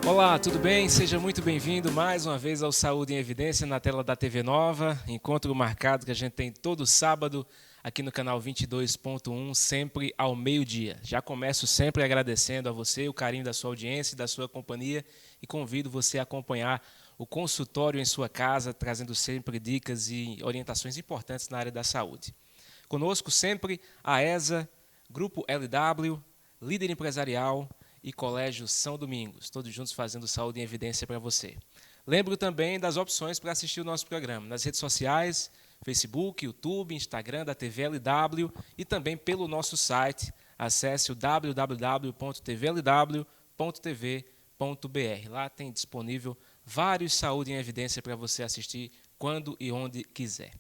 Olá, tudo bem? Seja muito bem-vindo mais uma vez ao Saúde em Evidência na tela da TV Nova. Encontro marcado que a gente tem todo sábado aqui no canal 22.1, sempre ao meio-dia. Já começo sempre agradecendo a você o carinho da sua audiência e da sua companhia e convido você a acompanhar o consultório em sua casa, trazendo sempre dicas e orientações importantes na área da saúde. Conosco sempre a ESA, Grupo LW, Líder Empresarial e Colégio São Domingos, todos juntos fazendo saúde em evidência para você. Lembro também das opções para assistir o nosso programa nas redes sociais, Facebook, YouTube, Instagram da TV LW e também pelo nosso site. Acesse o www.tvlw.tv.br. Lá tem disponível vários Saúde em Evidência para você assistir quando e onde quiser.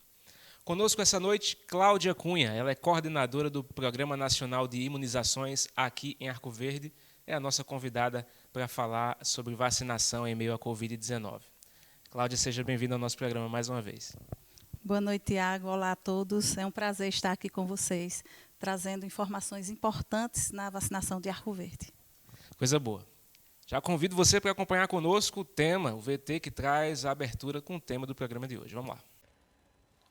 Conosco essa noite, Cláudia Cunha. Ela é coordenadora do Programa Nacional de Imunizações aqui em Arco Verde. É a nossa convidada para falar sobre vacinação em meio à Covid-19. Cláudia, seja bem-vinda ao nosso programa mais uma vez. Boa noite, Tiago. Olá a todos. É um prazer estar aqui com vocês, trazendo informações importantes na vacinação de Arco Verde. Coisa boa. Já convido você para acompanhar conosco o tema, o VT que traz a abertura com o tema do programa de hoje. Vamos lá.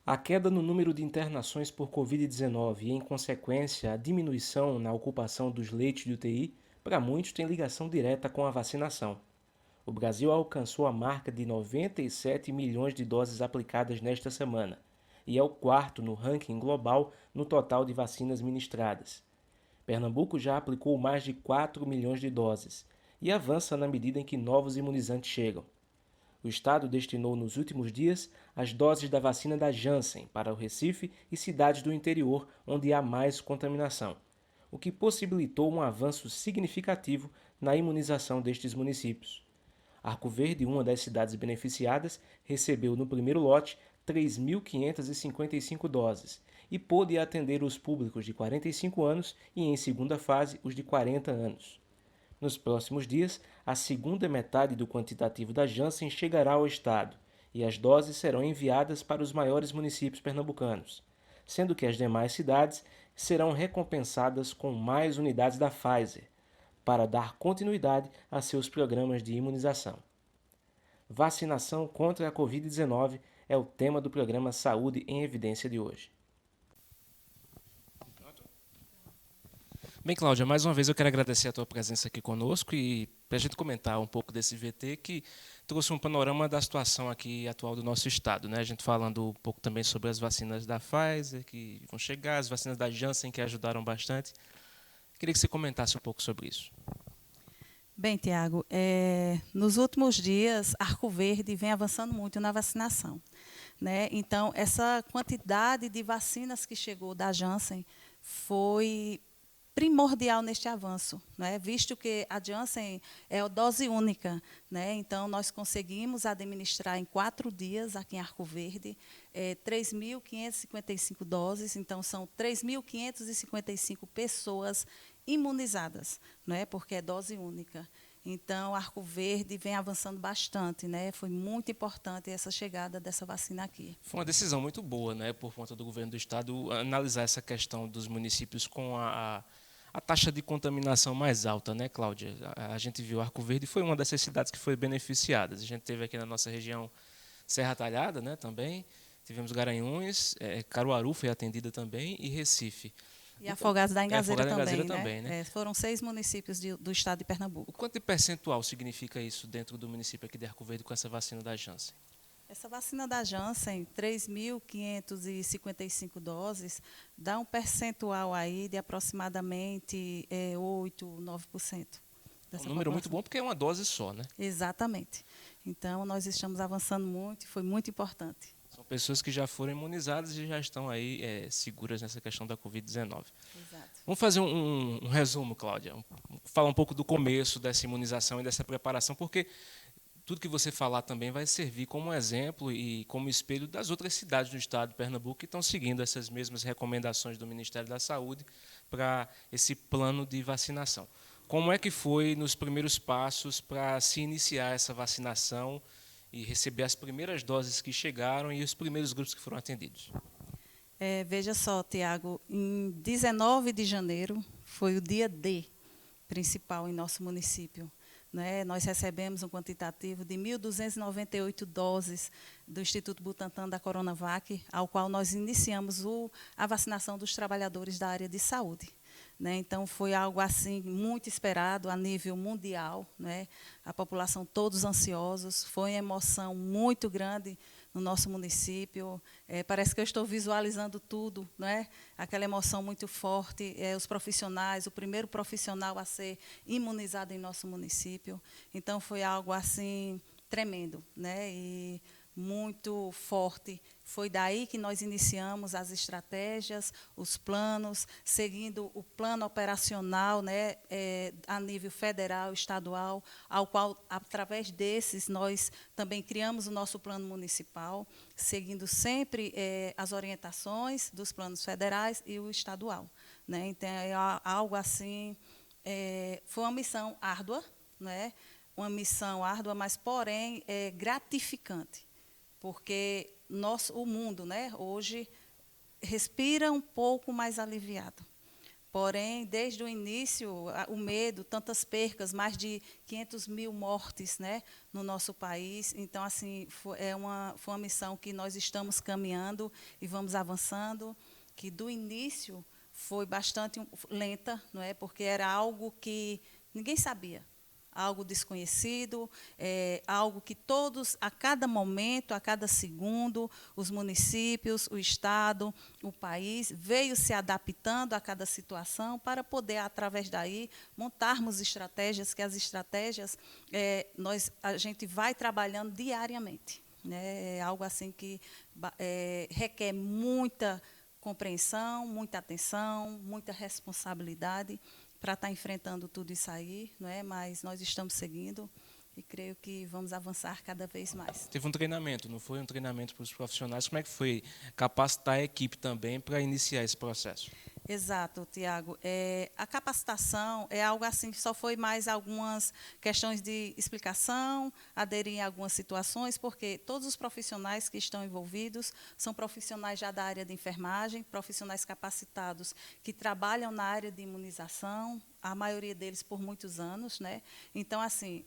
A queda no número de internações por Covid-19 e, em consequência, a diminuição na ocupação dos leitos de UTI, para muitos tem ligação direta com a vacinação. O Brasil alcançou a marca de 97 milhões de doses aplicadas nesta semana e é o quarto no ranking global no total de vacinas ministradas. Pernambuco já aplicou mais de 4 milhões de doses e avança na medida em que novos imunizantes chegam. O Estado destinou nos últimos dias as doses da vacina da Janssen para o Recife e cidades do interior onde há mais contaminação, o que possibilitou um avanço significativo na imunização destes municípios. Arco Verde, uma das cidades beneficiadas, recebeu no primeiro lote 3.555 doses e pôde atender os públicos de 45 anos e, em segunda fase, os de 40 anos. Nos próximos dias, a segunda metade do quantitativo da Janssen chegará ao Estado e as doses serão enviadas para os maiores municípios pernambucanos, sendo que as demais cidades serão recompensadas com mais unidades da Pfizer, para dar continuidade a seus programas de imunização. Vacinação contra a Covid-19 é o tema do programa Saúde em Evidência de hoje. Bem, Cláudia, mais uma vez eu quero agradecer a tua presença aqui conosco e para a gente comentar um pouco desse VT que trouxe um panorama da situação aqui atual do nosso estado, né? A gente falando um pouco também sobre as vacinas da Pfizer que vão chegar, as vacinas da Janssen que ajudaram bastante. Queria que você comentasse um pouco sobre isso. Bem, Tiago, nos últimos dias, Arco Verde vem avançando muito na vacinação, né? Então, essa quantidade de vacinas que chegou da Janssen foi primordial neste avanço, né? Visto que a Janssen é a dose única, né? Então, nós conseguimos administrar em 4 dias, aqui em Arco Verde, 3.555 doses, então são 3.555 pessoas imunizadas, né? Porque é dose única. Então, Arco Verde vem avançando bastante, né? Foi muito importante essa chegada dessa vacina aqui. Foi uma decisão muito boa, né, por conta do governo do estado, analisar essa questão dos municípios com a taxa de contaminação mais alta, né, Cláudia? A gente viu Arco Verde foi uma dessas cidades que foi beneficiada. A gente teve aqui na nossa região Serra Talhada, né, também. Tivemos Garanhuns, Caruaru foi atendida também e Recife. E Afogados da Ingazeira também, né? Foram 6 municípios do estado de Pernambuco. O quanto de percentual significa isso dentro do município aqui de Arco Verde com essa vacina da Janssen? Essa vacina da Janssen, 3.555 doses, dá um percentual aí de aproximadamente 8, 9%. É um número muito bom porque é uma dose só, né? Exatamente. Então, nós estamos avançando muito e foi muito importante. São pessoas que já foram imunizadas e já estão aí seguras nessa questão da Covid-19. Exato. Vamos fazer um resumo, Cláudia. Falar um pouco do começo dessa imunização e dessa preparação, porque tudo que você falar também vai servir como exemplo e como espelho das outras cidades do estado de Pernambuco que estão seguindo essas mesmas recomendações do Ministério da Saúde para esse plano de vacinação. Como é que foi nos primeiros passos para se iniciar essa vacinação e receber as primeiras doses que chegaram e os primeiros grupos que foram atendidos? Veja só, Tiago, em 19 de janeiro foi o dia D principal em nosso município. né? Nós recebemos um quantitativo de 1.298 doses do Instituto Butantan da Coronavac, ao qual nós iniciamos a vacinação dos trabalhadores da área de saúde. Né? Então, foi algo assim muito esperado a nível mundial, né? A população todos ansiosos, foi uma emoção muito grande no nosso município. Parece que eu estou visualizando tudo, né? Aquela emoção muito forte, os profissionais, o primeiro profissional a ser imunizado em nosso município. Então, foi algo assim tremendo, né? E muito forte. Foi daí que nós iniciamos as estratégias, os planos, seguindo o plano operacional, né, a nível federal, estadual, ao qual, através desses, nós também criamos o nosso plano municipal, seguindo sempre as orientações dos planos federais e o estadual. Né? Então, é algo assim, foi uma missão árdua, né? Uma missão árdua, mas, porém, gratificante, porque o mundo, né, hoje respira um pouco mais aliviado. Porém, desde o início, o medo, tantas percas, mais de 500 mil mortes, né, no nosso país. Então, assim, foi uma missão que nós estamos caminhando e vamos avançando, que do início foi bastante lenta, não é? Porque era algo que ninguém sabia. Algo desconhecido, algo que todos, a cada momento, a cada segundo, os municípios, o Estado, o país, veio se adaptando a cada situação para poder, através daí, montarmos estratégias, que as estratégias a gente vai trabalhando diariamente. Né? É algo assim que requer muita compreensão, muita atenção, muita responsabilidade, para estar enfrentando tudo isso aí, não é? Mas nós estamos seguindo e creio que vamos avançar cada vez mais. Teve um treinamento, não foi? Um treinamento para os profissionais. Como é que foi capacitar a equipe também para iniciar esse processo? Exato, Tiago. A capacitação é algo assim, só foi mais algumas questões de explicação, aderir em algumas situações, porque todos os profissionais que estão envolvidos são profissionais já da área de enfermagem, profissionais capacitados que trabalham na área de imunização, a maioria deles por muitos anos, né? Então, assim,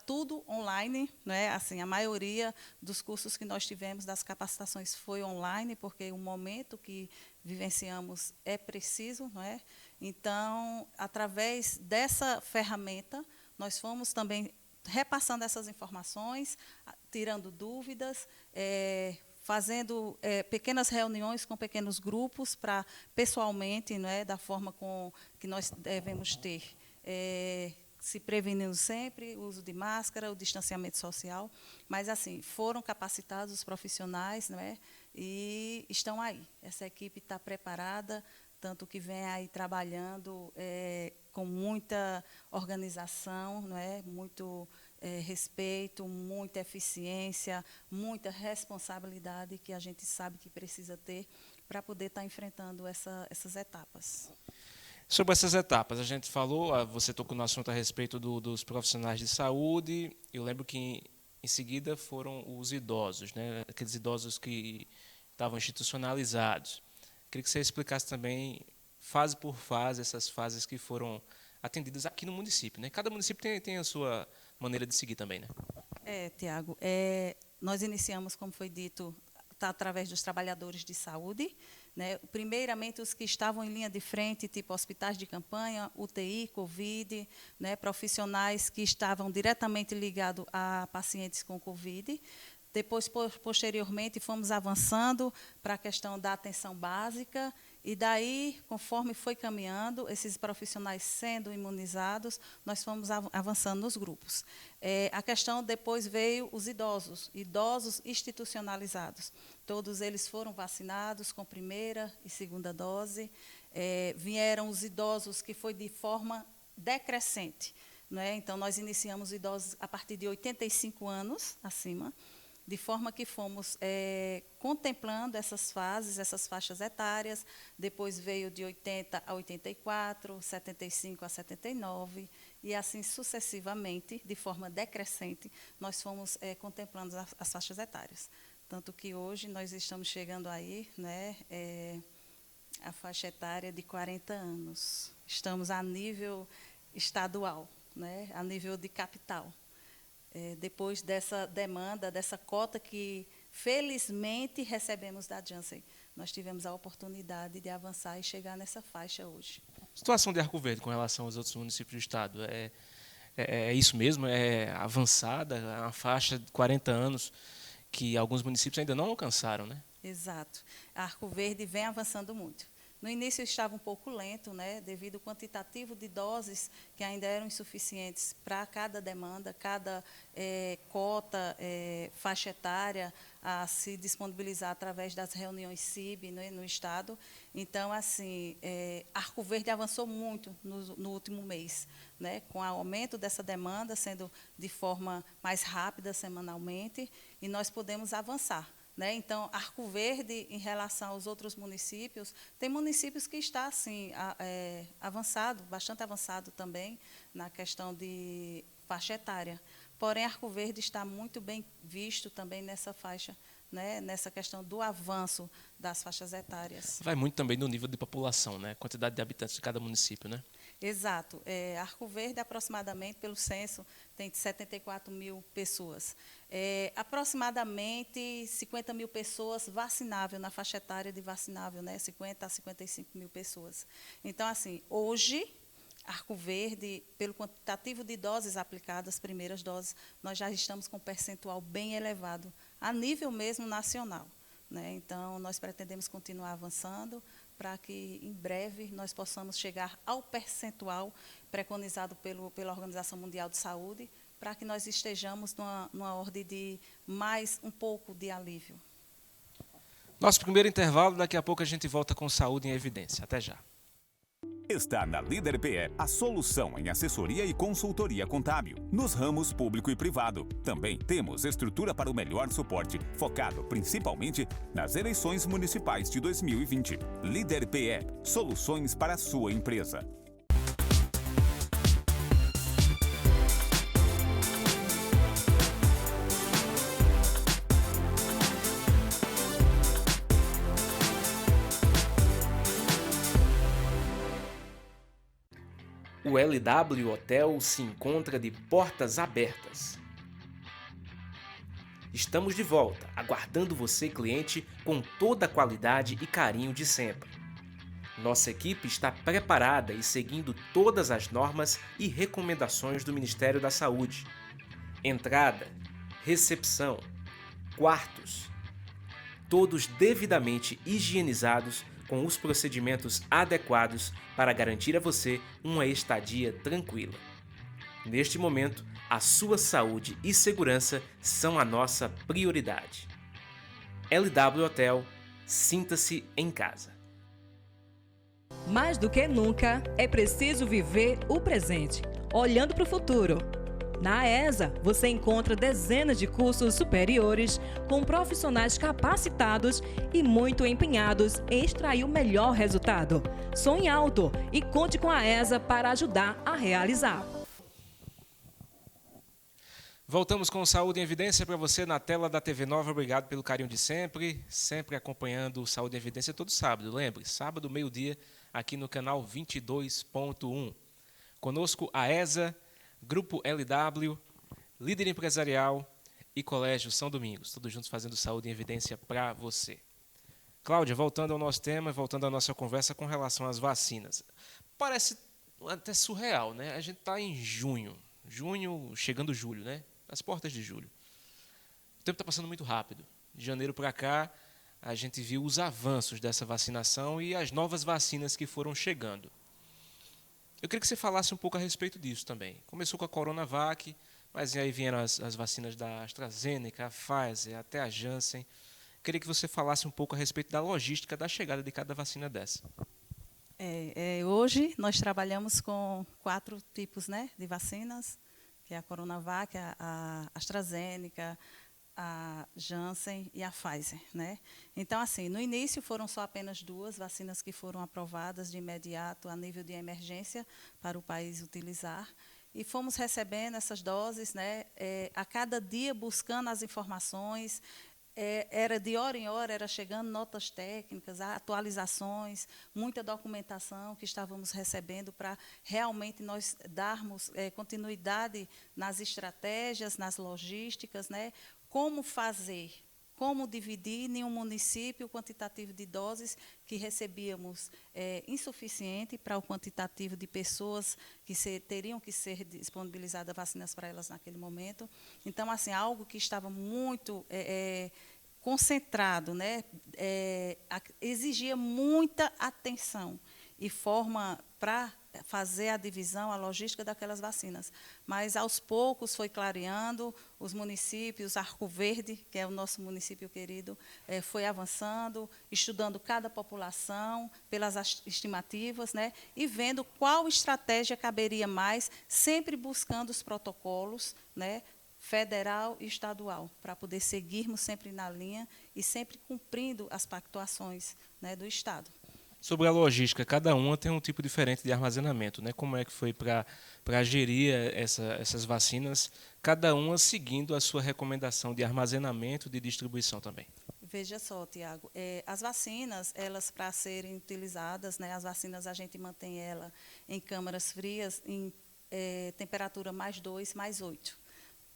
tudo online, né? Assim, a maioria dos cursos que nós tivemos, das capacitações, foi online, porque o momento que vivenciamos é preciso, não é? Então, através dessa ferramenta, nós fomos também repassando essas informações, tirando dúvidas, fazendo pequenas reuniões com pequenos grupos para, pessoalmente, não é, da forma que nós devemos ter, se prevenindo sempre, o uso de máscara, o distanciamento social, mas, assim, foram capacitados os profissionais, não é, e estão aí. Essa equipe está preparada, tanto que vem aí trabalhando com muita organização, não é, muito respeito, muita eficiência, muita responsabilidade que a gente sabe que precisa ter para poder estar enfrentando essas etapas. Sobre essas etapas, a gente falou, você tocou no assunto a respeito dos profissionais de saúde. Eu lembro que em seguida foram os idosos, né? Aqueles idosos que estavam institucionalizados. Queria que você explicasse também, fase por fase, essas fases que foram atendidas aqui no município, né? Cada município tem a sua maneira de seguir também, né? Tiago, nós iniciamos, como foi dito, através dos trabalhadores de saúde, né? Primeiramente, os que estavam em linha de frente, tipo hospitais de campanha, UTI, Covid, né? Profissionais que estavam diretamente ligados a pacientes com Covid. Depois, posteriormente, fomos avançando para a questão da atenção básica, e daí, conforme foi caminhando, esses profissionais sendo imunizados, nós fomos avançando nos grupos. A questão depois veio os idosos institucionalizados. Todos eles foram vacinados com primeira e segunda dose. Vieram os idosos que foi de forma decrescente, não é? Então, nós iniciamos idosos a partir de 85 anos acima, de forma que fomos contemplando essas fases, essas faixas etárias. Depois veio de 80 a 84, 75 a 79, e assim sucessivamente, de forma decrescente, nós fomos contemplando as faixas etárias. Tanto que hoje nós estamos chegando aí, né, a faixa etária de 40 anos. Estamos a nível estadual. né, a nível de capital. Depois dessa demanda, dessa cota que, felizmente, recebemos da Janssen, nós tivemos a oportunidade de avançar e chegar nessa faixa hoje. Situação de Arco Verde com relação aos outros municípios do estado, é isso mesmo? É avançada? É uma faixa de 40 anos que alguns municípios ainda não alcançaram, né? Exato. Arco Verde vem avançando muito. No início estava um pouco lento, né, devido ao quantitativo de doses que ainda eram insuficientes para cada demanda, cada cota, faixa etária a se disponibilizar através das reuniões CIB, né, no Estado. Então, assim, Arco Verde avançou muito no último mês, né, com o aumento dessa demanda, sendo de forma mais rápida semanalmente, e nós podemos avançar. Então, Arco Verde, em relação aos outros municípios, tem municípios que está assim, avançado, bastante avançado também, na questão de faixa etária. Porém, Arco Verde está muito bem visto também nessa faixa, né, nessa questão do avanço das faixas etárias. Vai muito também no nível de população, né? Quantidade de habitantes de cada município, né? Exato. Arco Verde, aproximadamente, pelo censo, tem 74 mil pessoas. Aproximadamente 50 mil pessoas vacinável, na faixa etária de vacinável, né? 50 a 55 mil pessoas. Então, assim, hoje, Arco Verde, pelo quantitativo de doses aplicadas, primeiras doses, nós já estamos com um percentual bem elevado, a nível mesmo nacional, né? Então, nós pretendemos continuar avançando, para que, em breve, nós possamos chegar ao percentual preconizado pela Organização Mundial de Saúde, para que nós estejamos numa ordem de mais um pouco de alívio. Nosso primeiro intervalo, daqui a pouco a gente volta com Saúde em Evidência. Até já. Está na Líder PE a solução em assessoria e consultoria contábil, nos ramos público e privado. Também temos estrutura para o melhor suporte, focado principalmente nas eleições municipais de 2020. Líder PE, soluções para a sua empresa. O LW Hotel se encontra de portas abertas. Estamos de volta, aguardando você, cliente, com toda a qualidade e carinho de sempre. Nossa equipe está preparada e seguindo todas as normas e recomendações do Ministério da Saúde. Entrada, recepção, quartos, todos devidamente higienizados com os procedimentos adequados para garantir a você uma estadia tranquila. Neste momento, a sua saúde e segurança são a nossa prioridade. LW Hotel, sinta-se em casa. Mais do que nunca, é preciso viver o presente, olhando para o futuro. Na AESA, você encontra dezenas de cursos superiores com profissionais capacitados e muito empenhados em extrair o melhor resultado. Sonhe alto e conte com a AESA para ajudar a realizar. Voltamos com Saúde em Evidência para você na tela da TV Nova. Obrigado pelo carinho de sempre, sempre acompanhando o Saúde em Evidência todo sábado. Lembre, sábado, meio-dia, aqui no canal 22.1. Conosco a AESA, Grupo LW, Líder Empresarial e Colégio São Domingos, todos juntos fazendo Saúde em Evidência para você. Cláudia, voltando ao nosso tema, voltando à nossa conversa com relação às vacinas. Parece até surreal, né? A gente está em junho, chegando julho, né? Nas portas de julho. O tempo está passando muito rápido. De janeiro para cá, a gente viu os avanços dessa vacinação e as novas vacinas que foram chegando. Eu queria que você falasse um pouco a respeito disso também. Começou com a Coronavac, mas aí vieram as vacinas da AstraZeneca, a Pfizer, até a Janssen. Eu queria que você falasse um pouco a respeito da logística da chegada de cada vacina dessa. Hoje nós trabalhamos com 4 tipos, né, de vacinas, que é a Coronavac, a AstraZeneca, a Janssen e a Pfizer, né? Então, assim, no início foram só apenas 2 vacinas que foram aprovadas de imediato a nível de emergência para o país utilizar. E fomos recebendo essas doses, né, a cada dia buscando as informações, era de hora em hora, era chegando notas técnicas, atualizações, muita documentação que estávamos recebendo para realmente nós darmos continuidade nas estratégias, nas logísticas, né? Como fazer, como dividir em um município o quantitativo de doses que recebíamos insuficiente para o quantitativo de pessoas que teriam que ser disponibilizadas vacinas para elas naquele momento. Então, assim, algo que estava muito concentrado, né? Exigia muita atenção e forma para fazer a divisão, a logística daquelas vacinas. Mas, aos poucos, foi clareando, os municípios, Arco Verde, que é o nosso município querido, foi avançando, estudando cada população, pelas estimativas, né, e vendo qual estratégia caberia mais, sempre buscando os protocolos, né, federal e estadual, para poder seguirmos sempre na linha e sempre cumprindo as pactuações, né, do Estado. Sobre a logística, cada uma tem um tipo diferente de armazenamento, né? Como é que foi para gerir essas vacinas, cada uma seguindo a sua recomendação de armazenamento e de distribuição também? Veja só, Tiago, as vacinas, elas para serem utilizadas, né, as vacinas a gente mantém ela em câmaras frias, em temperatura +2, +8.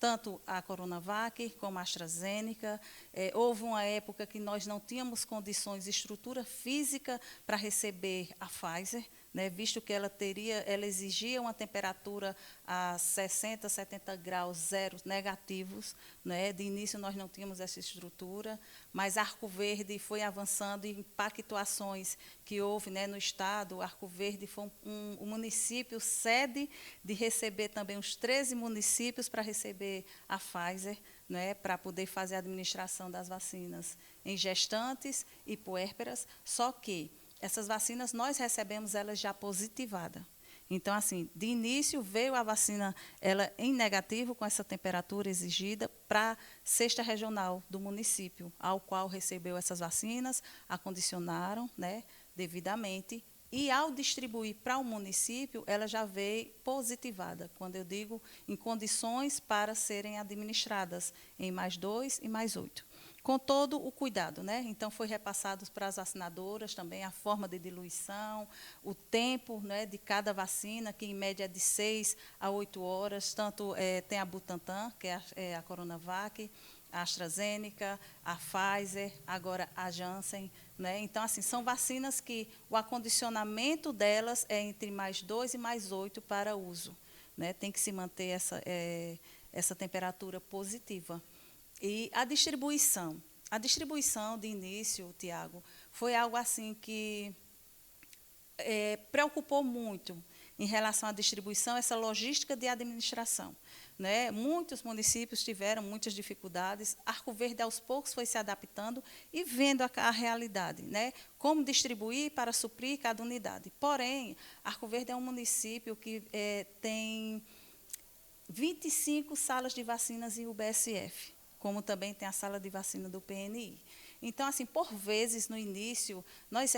Tanto a Coronavac como a AstraZeneca. Houve uma época que nós não tínhamos condições, estrutura física para receber a Pfizer, né, visto que ela exigia uma temperatura a 60, 70 graus zero negativos, né. De início nós não tínhamos essa estrutura, mas Arco Verde foi avançando em pactuações que houve, né, no estado. Arco Verde foi um município sede de receber também os 13 municípios para receber a Pfizer, né, para poder fazer a administração das vacinas em gestantes e puérperas, só que essas vacinas, nós recebemos elas já positivada. Então, assim, de início veio a vacina ela em negativo, com essa temperatura exigida, para a cesta regional do município, ao qual recebeu essas vacinas, acondicionaram, né, devidamente, e ao distribuir para o município, ela já veio positivada, quando eu digo em condições para serem administradas em +2 e +8. Com todo o cuidado, né? Então, foi repassado para as vacinadoras também a forma de diluição, o tempo, né, de cada vacina, que em média é de 6 a 8 horas, tanto tem a Butantan, que é a Coronavac, a AstraZeneca, a Pfizer, agora a Janssen, né? Então, assim, são vacinas que o acondicionamento delas é entre +2 e +8 para uso, né? Tem que se manter essa temperatura positiva. E a distribuição de início, Tiago, foi algo assim que preocupou muito em relação à distribuição, essa logística de administração, né? Muitos municípios tiveram muitas dificuldades, Arco Verde aos poucos foi se adaptando e vendo a realidade, né? Como distribuir para suprir cada unidade. Porém, Arco Verde é um município que tem 25 salas de vacinas em UBSF, como também tem a sala de vacina do PNI. Então, assim, por vezes, no início, nós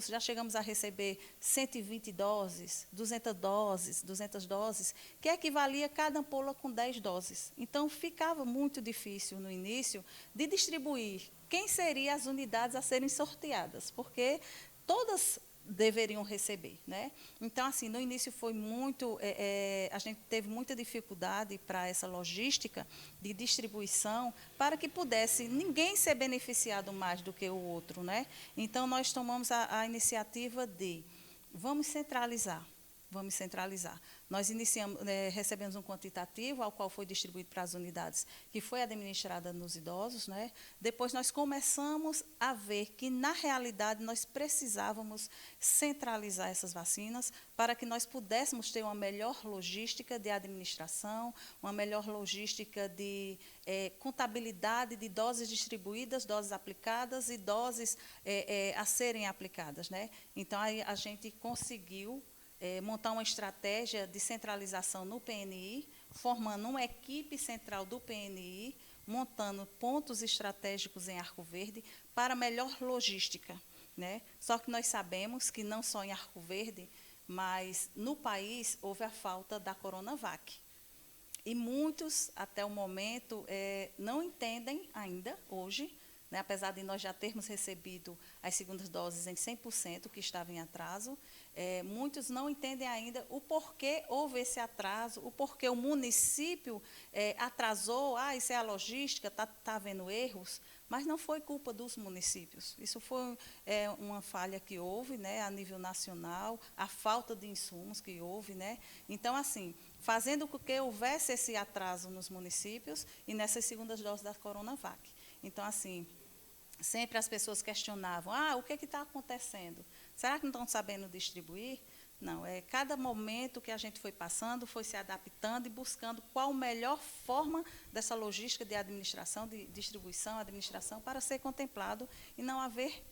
já chegamos a receber 120 doses, 200 doses, que equivalia a cada ampola com 10 doses. Então, ficava muito difícil, no início, de distribuir quem seriam as unidades a serem sorteadas, porque todas deveriam receber, né? Então, assim, no início foi muito, a gente teve muita dificuldade para essa logística de distribuição, para que pudesse ninguém ser beneficiado mais do que o outro, né? Então, nós tomamos a iniciativa de vamos centralizar. Nós recebemos um quantitativo, ao qual foi distribuído para as unidades, que foi administrada nos idosos, né? Depois nós começamos a ver que, na realidade, nós precisávamos centralizar essas vacinas para que nós pudéssemos ter uma melhor logística de administração, uma melhor logística de contabilidade de doses distribuídas, doses aplicadas e doses a serem aplicadas, né? Então, aí a gente conseguiu montar uma estratégia de centralização no PNI, formando uma equipe central do PNI, montando pontos estratégicos em Arco Verde para melhor logística, né? Só que nós sabemos que não só em Arco Verde, mas no país houve a falta da Coronavac. E muitos, até o momento, não entendem ainda, hoje, né, apesar de nós já termos recebido as segundas doses em 100%, que estava em atraso, muitos não entendem ainda o porquê houve esse atraso, o porquê o município atrasou, isso é a logística, está havendo erros, mas não foi culpa dos municípios. Isso foi uma falha que houve, né, a nível nacional, a falta de insumos que houve, né. Então, assim, fazendo com que houvesse esse atraso nos municípios e nessas segundas doses da Coronavac. Então, assim, sempre as pessoas questionavam, o que está acontecendo? Será que não estão sabendo distribuir? Não, cada momento que a gente foi passando, foi se adaptando e buscando qual a melhor forma dessa logística de administração, de distribuição, administração, para ser contemplado e não haver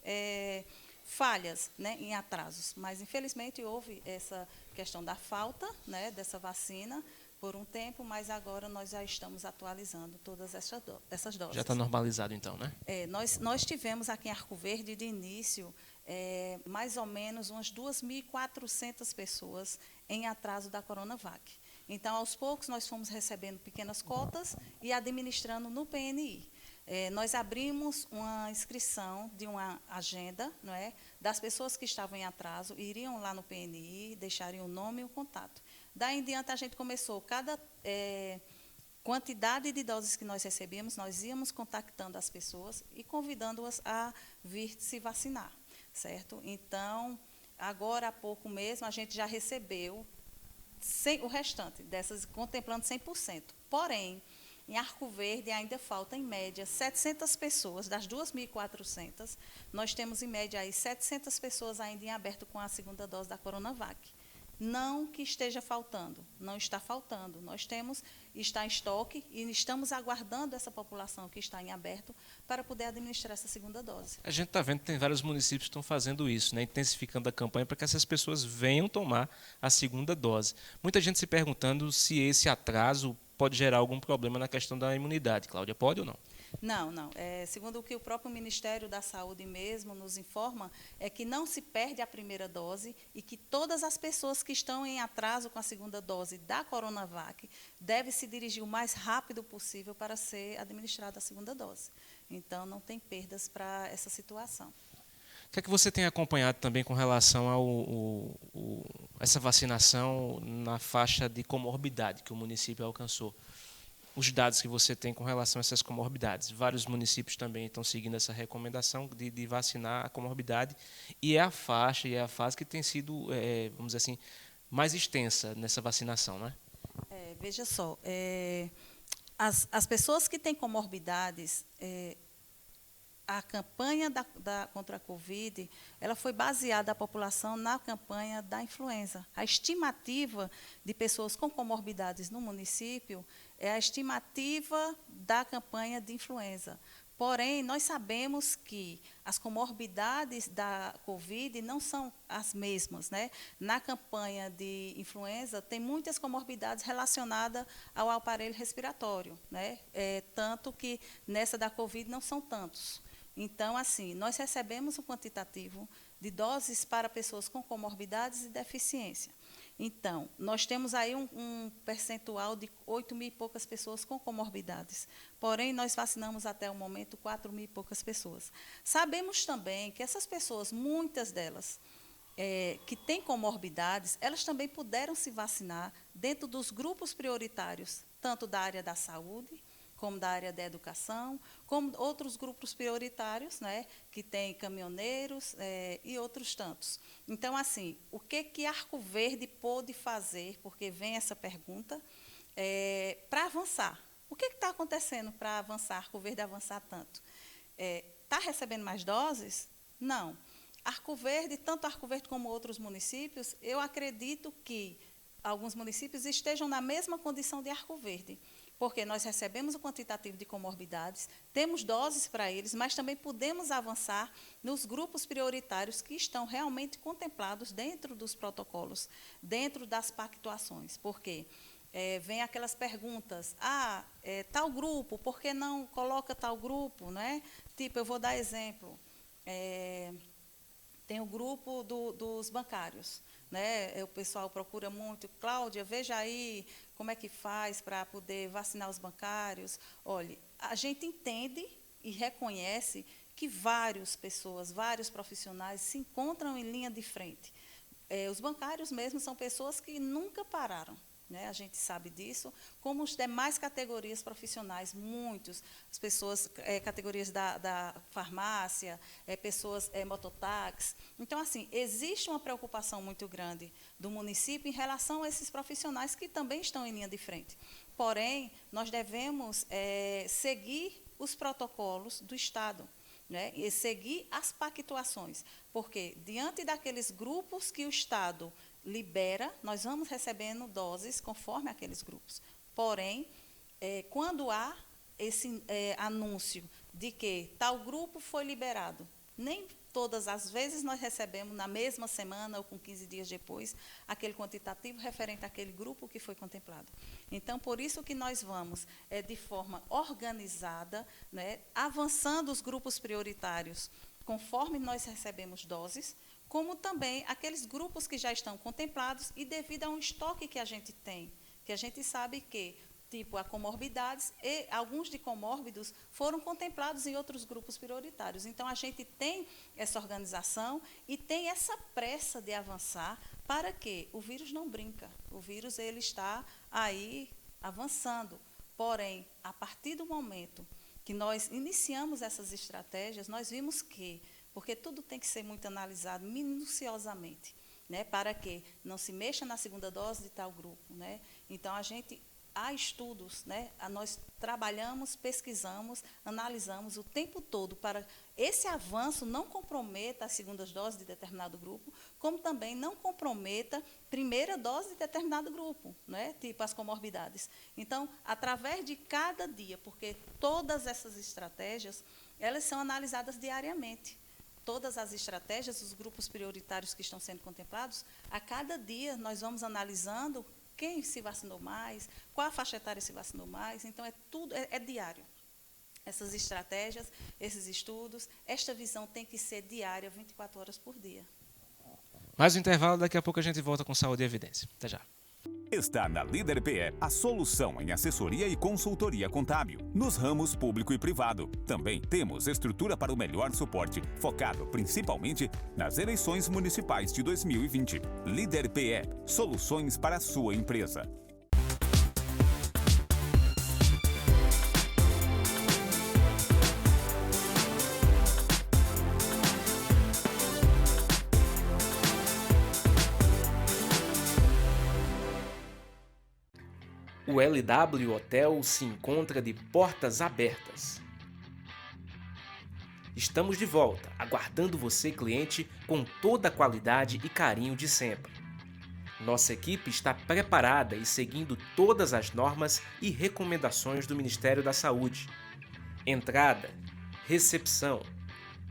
falhas, né, em atrasos. Mas, infelizmente, houve essa questão da falta, né, dessa vacina por um tempo, mas agora nós já estamos atualizando todas essas doses. Já está normalizado, então, né? Nós tivemos aqui em Arco Verde, de início, mais ou menos umas 2.400 pessoas em atraso da Coronavac. Então, aos poucos, nós fomos recebendo pequenas cotas e administrando no PNI. Nós abrimos uma inscrição de uma agenda, não é, das pessoas que estavam em atraso, iriam lá no PNI, deixariam o nome e o contato. Daí em diante, a gente começou, cada quantidade de doses que nós recebíamos, nós íamos contactando as pessoas e convidando-as a vir se vacinar, certo? Então, agora há pouco mesmo, a gente já recebeu o restante dessas, contemplando 100%. Porém, em Arco Verde ainda falta, em média, 700 pessoas, das 2.400, nós temos, em média, aí 700 pessoas ainda em aberto com a segunda dose da Coronavac. Não que esteja faltando, não está faltando. Nós temos, está em estoque e estamos aguardando essa população que está em aberto para poder administrar essa segunda dose. A gente está vendo que tem vários municípios que estão fazendo isso, né, intensificando a campanha para que essas pessoas venham tomar a segunda dose. Muita gente se perguntando se esse atraso pode gerar algum problema na questão da imunidade. Cláudia, pode ou não? Não. Segundo o que o próprio Ministério da Saúde mesmo nos informa, é que não se perde a primeira dose e que todas as pessoas que estão em atraso com a segunda dose da Coronavac devem se dirigir o mais rápido possível para ser administrada a segunda dose. Então, não tem perdas para essa situação. O que é que você tem acompanhado também com relação a essa vacinação na faixa de comorbidade que o município alcançou? Os dados que você tem com relação a essas comorbidades. Vários municípios também estão seguindo essa recomendação de vacinar a comorbidade e é a faixa e é a fase que tem sido, vamos dizer assim, mais extensa nessa vacinação, não é? Veja só, as pessoas que têm comorbidades, a campanha contra a Covid, ela foi baseada a população na campanha da influenza. A estimativa de pessoas com comorbidades no município é a estimativa da campanha de influenza. Porém, nós sabemos que as comorbidades da Covid não são as mesmas, né? Na campanha de influenza, tem muitas comorbidades relacionadas ao aparelho respiratório, né? Tanto que nessa da Covid não são tantos. Então, assim, nós recebemos um quantitativo de doses para pessoas com comorbidades e deficiência. Então, nós temos aí um percentual de 8.000 e poucas pessoas com comorbidades. Porém, nós vacinamos até o momento 4.000 e poucas pessoas. Sabemos também que essas pessoas, muitas delas, que têm comorbidades, elas também puderam se vacinar dentro dos grupos prioritários, tanto da área da saúde, como da área da educação, como outros grupos prioritários, né, que tem caminhoneiros e outros tantos. Então, assim, o que Arco Verde pôde fazer, porque vem essa pergunta, para avançar? O que está acontecendo para avançar, Arco Verde avançar tanto? Está recebendo mais doses? Não. Arco Verde, tanto Arco Verde como outros municípios, eu acredito que alguns municípios estejam na mesma condição de Arco Verde, porque nós recebemos o quantitativo de comorbidades, temos doses para eles, mas também podemos avançar nos grupos prioritários que estão realmente contemplados dentro dos protocolos, dentro das pactuações. Porque vem aquelas perguntas, tal grupo, por que não coloca tal grupo? Não é? Tipo, eu vou dar exemplo, tem o grupo dos bancários. né? O pessoal procura muito, Cláudia, veja aí como é que faz para poder vacinar os bancários. Olha, a gente entende e reconhece que várias pessoas, vários profissionais se encontram em linha de frente. Os bancários mesmo são pessoas que nunca pararam, né? A gente sabe disso, como as demais categorias profissionais, muitos, as pessoas, categorias da farmácia, pessoas mototáxi. Então, assim, existe uma preocupação muito grande do município em relação a esses profissionais que também estão em linha de frente. Porém, nós devemos seguir os protocolos do Estado, né, e seguir as pactuações, porque diante daqueles grupos que o Estado libera, nós vamos recebendo doses conforme aqueles grupos. Porém, quando há esse anúncio de que tal grupo foi liberado, nem todas as vezes nós recebemos na mesma semana ou com 15 dias depois aquele quantitativo referente àquele grupo que foi contemplado. Então, por isso que nós vamos, de forma organizada, né, avançando os grupos prioritários, conforme nós recebemos doses, como também aqueles grupos que já estão contemplados e devido a um estoque que a gente tem, que a gente sabe que, tipo, há comorbidades e alguns de comórbidos foram contemplados em outros grupos prioritários. Então, a gente tem essa organização e tem essa pressa de avançar para que o vírus não brinca. O vírus ele está aí avançando. Porém, a partir do momento que nós iniciamos essas estratégias, nós vimos que, porque tudo tem que ser muito analisado minuciosamente, né, para que não se mexa na segunda dose de tal grupo, né? Então, há estudos, né? Nós trabalhamos, pesquisamos, analisamos o tempo todo para esse avanço não comprometa as segundas doses de determinado grupo, como também não comprometa a primeira dose de determinado grupo, né? Tipo as comorbidades. Então, através de cada dia, porque todas essas estratégias, elas são analisadas diariamente. Todas as estratégias, os grupos prioritários que estão sendo contemplados, a cada dia nós vamos analisando quem se vacinou mais, qual a faixa etária se vacinou mais. Então, tudo é diário. Essas estratégias, esses estudos, esta visão tem que ser diária, 24 horas por dia. Mais um intervalo, daqui a pouco a gente volta com Saúde e Evidência. Até já. Está na Líder PE a solução em assessoria e consultoria contábil, nos ramos público e privado. Também temos estrutura para o melhor suporte, focado principalmente nas eleições municipais de 2020. Líder PE, soluções para a sua empresa. O LW Hotel se encontra de portas abertas. Estamos de volta, aguardando você, cliente, com toda a qualidade e carinho de sempre. Nossa equipe está preparada e seguindo todas as normas e recomendações do Ministério da Saúde. Entrada, recepção,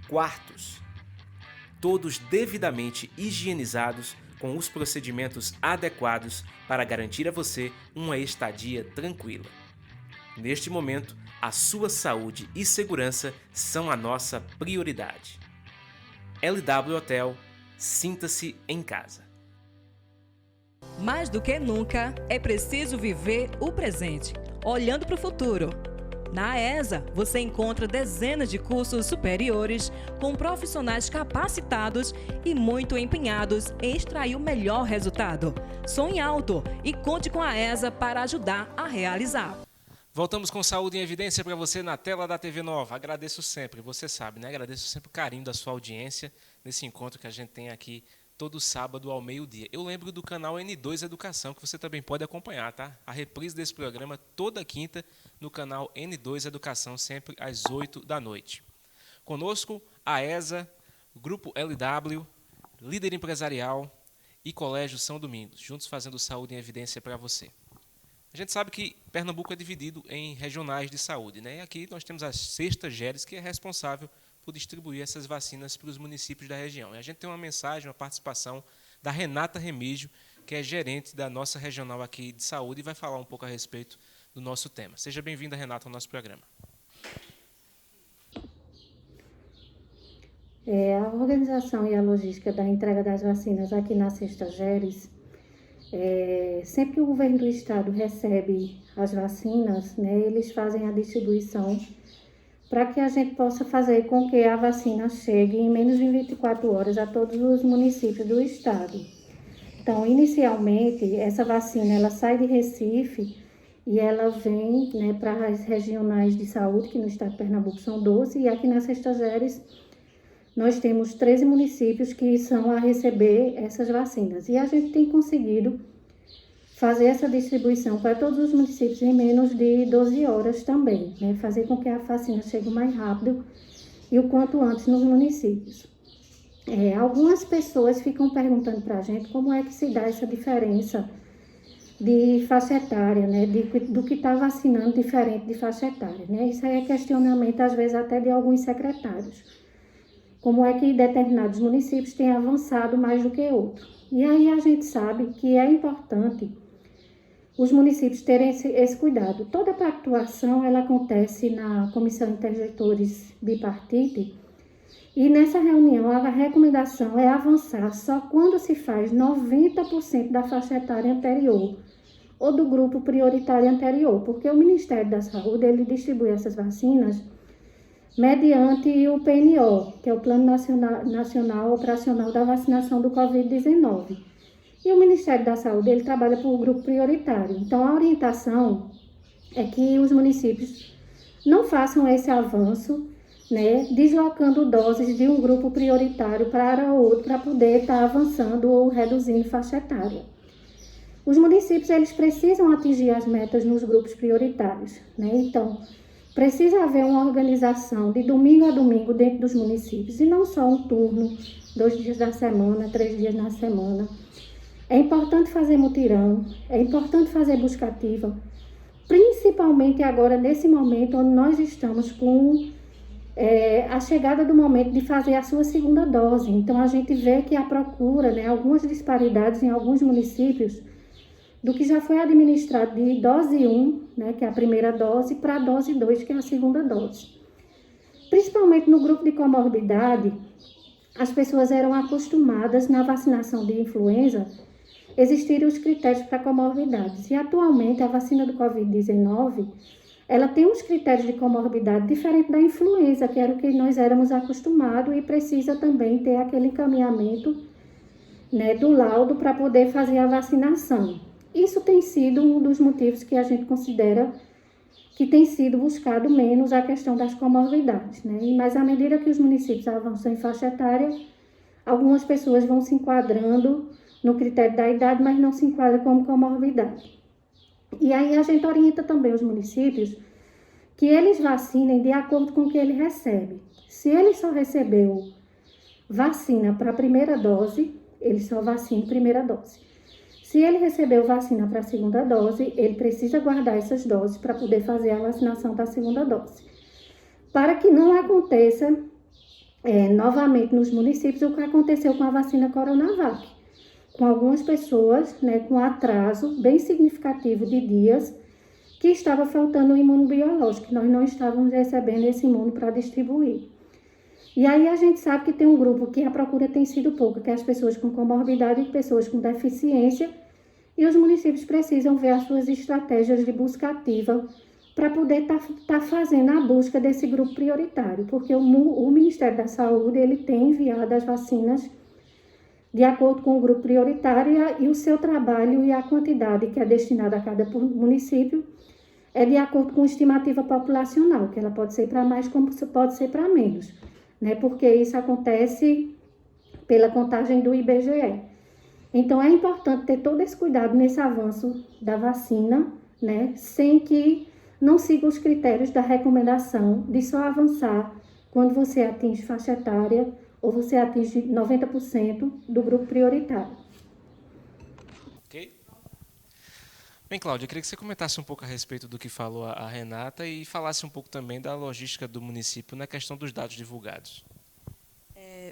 quartos, todos devidamente higienizados com os procedimentos adequados para garantir a você uma estadia tranquila. Neste momento, a sua saúde e segurança são a nossa prioridade. LW Hotel, sinta-se em casa. Mais do que nunca, é preciso viver o presente, olhando para o futuro. Na AESA, você encontra dezenas de cursos superiores com profissionais capacitados e muito empenhados em extrair o melhor resultado. Sonhe alto e conte com a AESA para ajudar a realizar. Voltamos com Saúde em Evidência para você na tela da TV Nova. Agradeço sempre, você sabe, né? Agradeço sempre o carinho da sua audiência nesse encontro que a gente tem aqui todo sábado ao meio-dia. Eu lembro do canal N2 Educação, que você também pode acompanhar, tá? A reprise desse programa toda quinta no canal N2 Educação, sempre às 8 da noite. Conosco, a AESA, o Grupo LW, Líder Empresarial e Colégio São Domingos, juntos fazendo Saúde em Evidência para você. A gente sabe que Pernambuco é dividido em regionais de saúde, né? E aqui nós temos a 6ª GERES, que é responsável por distribuir essas vacinas para os municípios da região. E a gente tem uma mensagem, uma participação da Renata Remígio, que é gerente da nossa regional aqui de saúde, e vai falar um pouco a respeito do nosso tema. Seja bem-vinda, Renata, ao nosso programa. A organização e a logística da entrega das vacinas aqui na Sexta Geres, sempre que o governo do estado recebe as vacinas, né, eles fazem a distribuição para que a gente possa fazer com que a vacina chegue em menos de 24 horas a todos os municípios do estado. Então, inicialmente, essa vacina ela sai de Recife e ela vem, né, para as regionais de saúde, que no estado de Pernambuco são 12, e aqui na Sexta Geres nós temos 13 municípios que são a receber essas vacinas. E a gente tem conseguido fazer essa distribuição para todos os municípios em menos de 12 horas também, né? Fazer com que a vacina chegue mais rápido e o quanto antes nos municípios. Algumas pessoas ficam perguntando para a gente como é que se dá essa diferença de faixa etária, né? Do que está vacinando diferente de faixa etária, né? Isso aí é questionamento, às vezes, até de alguns secretários. Como é que determinados municípios têm avançado mais do que outros. E aí a gente sabe que é importante os municípios terem esse cuidado. Toda a pactuação ela acontece na Comissão Intergestores Bipartite, e nessa reunião a recomendação é avançar só quando se faz 90% da faixa etária anterior ou do grupo prioritário anterior, porque o Ministério da Saúde ele distribui essas vacinas mediante o PNO, que é o Plano Nacional Operacional da Vacinação do Covid-19. E o Ministério da Saúde ele trabalha por grupo prioritário. Então, a orientação é que os municípios não façam esse avanço, né, deslocando doses de um grupo prioritário para outro para poder estar avançando ou reduzindo faixa etária. Os municípios eles precisam atingir as metas nos grupos prioritários, né? Então, precisa haver uma organização de domingo a domingo dentro dos municípios, e não só um turno, 2 dias da semana, 3 dias na semana. É importante fazer mutirão, é importante fazer busca ativa, principalmente agora, nesse momento, onde nós estamos com a chegada do momento de fazer a sua segunda dose. Então, a gente vê que a procura, né, algumas disparidades em alguns municípios, do que já foi administrado de dose 1, né, que é a primeira dose, para a dose 2, que é a segunda dose. Principalmente no grupo de comorbidade, as pessoas eram acostumadas na vacinação de influenza existirem os critérios para comorbidades. E atualmente a vacina do Covid-19, ela tem uns critérios de comorbidade diferente da influenza, que era o que nós éramos acostumados, e precisa também ter aquele encaminhamento, né, do laudo para poder fazer a vacinação. Isso tem sido um dos motivos que a gente considera que tem sido buscado menos a questão das comorbidades, né? Mas à medida que os municípios avançam em faixa etária, algumas pessoas vão se enquadrando no critério da idade, mas não se enquadram como comorbidade. E aí a gente orienta também os municípios que eles vacinem de acordo com o que ele recebe. Se ele só recebeu vacina para a primeira dose, ele só vacina primeira dose. Se ele recebeu vacina para a segunda dose, ele precisa guardar essas doses para poder fazer a vacinação da segunda dose. Para que não aconteça novamente nos municípios o que aconteceu com a vacina Coronavac, com algumas pessoas, né, com atraso bem significativo de dias, que estava faltando o imunobiológico, nós não estávamos recebendo esse imuno para distribuir. E aí a gente sabe que tem um grupo que a procura tem sido pouca, que é as pessoas com comorbidade e pessoas com deficiência, e os municípios precisam ver as suas estratégias de busca ativa para poder estar fazendo a busca desse grupo prioritário, porque o Ministério da Saúde ele tem enviado as vacinas de acordo com o grupo prioritário, e o seu trabalho e a quantidade que é destinada a cada município é de acordo com a estimativa populacional, que ela pode ser para mais como pode ser para menos, né? Porque isso acontece pela contagem do IBGE. Então, é importante ter todo esse cuidado nesse avanço da vacina, né? Sem que não siga os critérios da recomendação de só avançar quando você atinge faixa etária ou você atinge 90% do grupo prioritário. Ok? Bem, Cláudia, eu queria que você comentasse um pouco a respeito do que falou a Renata e falasse um pouco também da logística do município na questão dos dados divulgados.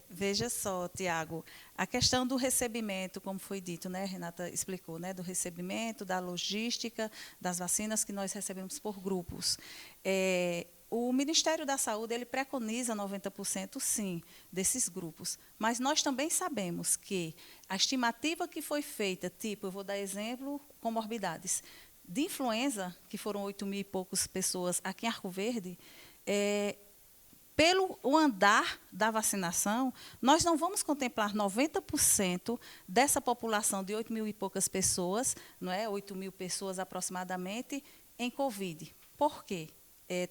Veja só, Tiago, a questão do recebimento, como foi dito, né, Renata explicou, né, do recebimento, da logística, das vacinas que nós recebemos por grupos. o Ministério da Saúde ele preconiza 90%, sim, desses grupos. Mas nós também sabemos que a estimativa que foi feita, tipo, eu vou dar exemplo, comorbidades, de influenza, que foram 8.000 e poucas pessoas aqui em Arco Verde, pelo o andar da vacinação, nós não vamos contemplar 90% dessa população de 8.000 e poucas pessoas, não é? 8.000 pessoas aproximadamente, em Covid. Por quê?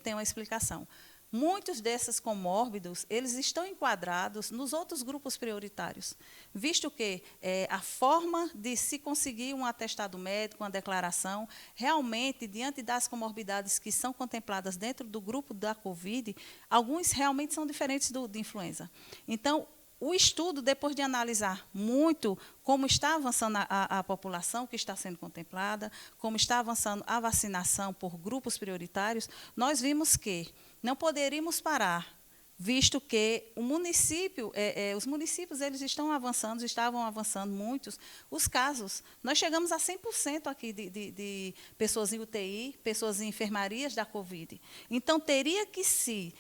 Tem uma explicação. Muitos desses comórbidos, eles estão enquadrados nos outros grupos prioritários, visto que a forma de se conseguir um atestado médico, uma declaração, realmente, diante das comorbidades que são contempladas dentro do grupo da Covid, alguns realmente são diferentes de influenza. Então, o estudo, depois de analisar muito como está avançando a população que está sendo contemplada, como está avançando a vacinação por grupos prioritários, nós vimos que não poderíamos parar, visto que o município, os municípios eles estavam avançando muitos, os casos. Nós chegamos a 100% aqui de pessoas em UTI, pessoas em enfermarias da Covid. Então, teria que se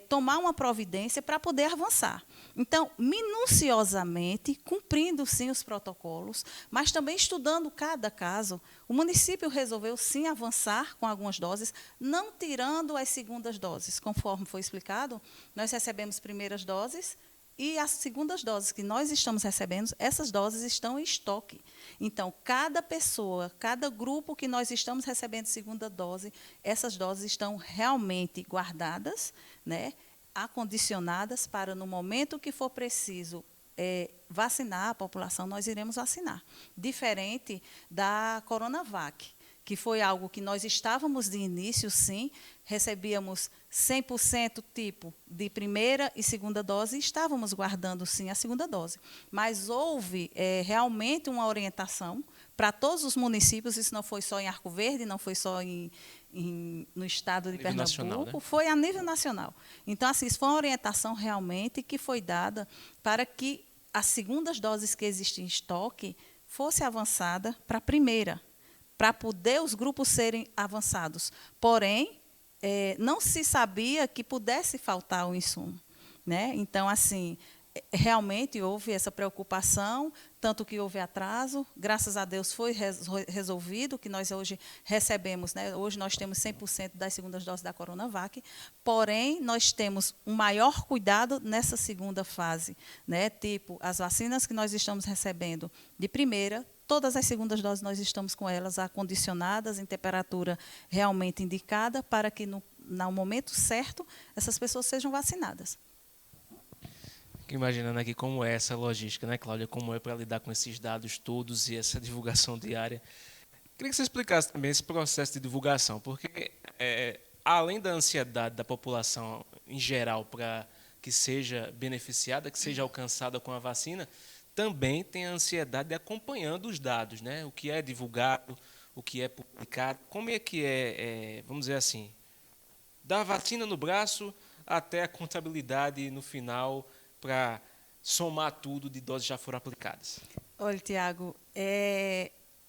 tomar uma providência para poder avançar. Então, minuciosamente, cumprindo, sim, os protocolos, mas também estudando cada caso, o município resolveu, sim, avançar com algumas doses, não tirando as segundas doses. Conforme foi explicado, nós recebemos primeiras doses e as segundas doses que nós estamos recebendo, essas doses estão em estoque. Então, cada pessoa, cada grupo que nós estamos recebendo segunda dose, essas doses estão realmente guardadas, né, acondicionadas para, no momento que for preciso vacinar a população, nós iremos vacinar. Diferente da Coronavac, que foi algo que nós estávamos de início, sim, recebíamos 100% tipo de primeira e segunda dose e estávamos guardando, sim, a segunda dose. Mas houve realmente uma orientação para todos os municípios, isso não foi só em Arco Verde, não foi só no estado de Pernambuco, nacional, né? Foi a nível nacional. Então, assim, isso foi uma orientação realmente que foi dada para que as segundas doses que existem em estoque fosse avançada para a primeira, para poder os grupos serem avançados. Porém, não se sabia que pudesse faltar o insumo, né? Então, assim, realmente houve essa preocupação, tanto que houve atraso, graças a Deus foi resolvido, que nós hoje recebemos, né? Hoje nós temos 100% das segundas doses da Coronavac, porém, nós temos um maior cuidado nessa segunda fase, né? Tipo, as vacinas que nós estamos recebendo de primeira, todas as segundas doses nós estamos com elas acondicionadas, em temperatura realmente indicada, para que no momento certo essas pessoas sejam vacinadas. Imaginando aqui como é essa logística, né, Cláudia? Como é para lidar com esses dados todos e essa divulgação diária. Queria que você explicasse também esse processo de divulgação, porque, além da ansiedade da população em geral para que seja beneficiada, que seja alcançada com a vacina, também tem a ansiedade de acompanhando os dados, né? O que é divulgado, o que é publicado, como é que vamos dizer assim, da vacina no braço até a contabilidade no final, para somar tudo de doses já foram aplicadas. Olha, Tiago,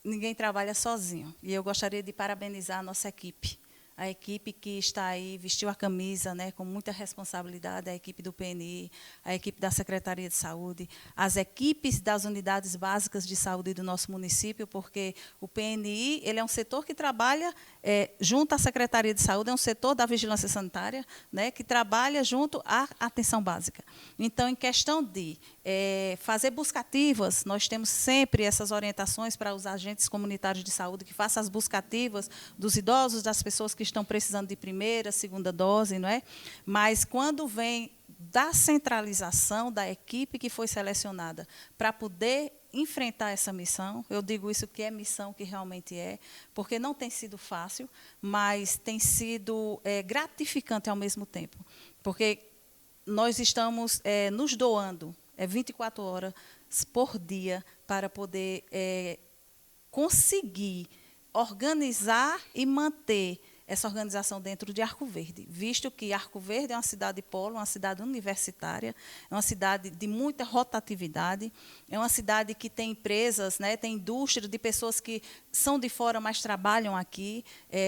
ninguém trabalha sozinho. E eu gostaria de parabenizar a nossa equipe. A equipe que está aí, vestiu a camisa, né, com muita responsabilidade, a equipe do PNI, a equipe da Secretaria de Saúde, as equipes das unidades básicas de saúde do nosso município, porque o PNI ele é um setor que trabalha junto à Secretaria de Saúde, é um setor da vigilância sanitária, né, que trabalha junto à atenção básica. Então, em questão de fazer buscativas, nós temos sempre essas orientações para os agentes comunitários de saúde que façam as buscativas dos idosos, das pessoas que estão precisando de primeira, segunda dose, não é? Mas quando vem da centralização da equipe que foi selecionada para poder enfrentar essa missão, eu digo isso que é missão, que realmente é, porque não tem sido fácil, mas tem sido gratificante ao mesmo tempo, porque nós estamos nos doando 24 horas por dia para poder conseguir organizar e manter essa organização dentro de Arco Verde, visto que Arco Verde é uma cidade polo, uma cidade universitária, é uma cidade de muita rotatividade, é uma cidade que tem empresas, né, tem indústria de pessoas que são de fora, mas trabalham aqui.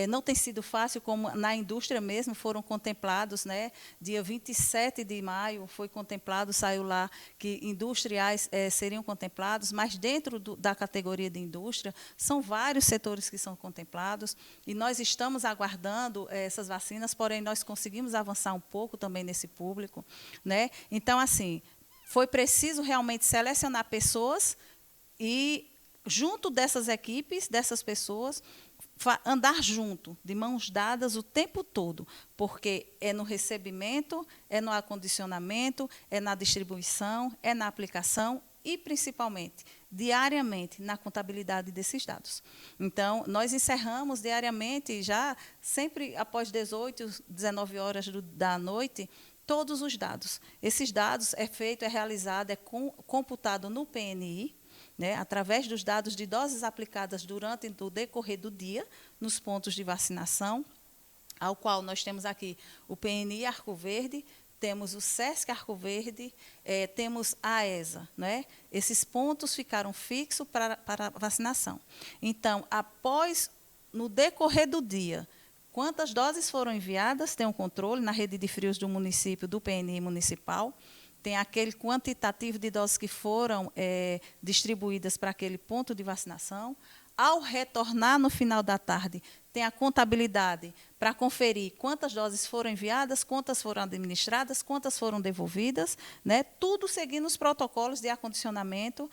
Não tem sido fácil, como na indústria mesmo, foram contemplados, né, dia 27 de maio foi contemplado, saiu lá que industriais seriam contemplados, mas dentro da categoria de indústria, são vários setores que são contemplados, e nós estamos aguardando essas vacinas, porém nós conseguimos avançar um pouco também nesse público, né? Então, assim, foi preciso realmente selecionar pessoas e, junto dessas equipes, dessas pessoas, andar junto, de mãos dadas o tempo todo, porque é no recebimento, é no acondicionamento, é na distribuição, é na aplicação e, principalmente, diariamente, na contabilidade desses dados. Então, nós encerramos diariamente, já sempre após 18, 19 horas da noite, todos os dados. Esses dados é realizado, computado no PNI, né, através dos dados de doses aplicadas durante o decorrer do dia, nos pontos de vacinação, ao qual nós temos aqui o PNI Arco Verde, temos o SESC Arco Verde, temos a ESA. Né? Esses pontos ficaram fixos para vacinação. Então, no decorrer do dia, quantas doses foram enviadas, tem um controle na rede de frios do município, do PNI municipal, tem aquele quantitativo de doses que foram distribuídas para aquele ponto de vacinação. Ao retornar no final da tarde, tem a contabilidade para conferir quantas doses foram enviadas, quantas foram administradas, quantas foram devolvidas, né? Tudo seguindo os protocolos de acondicionamento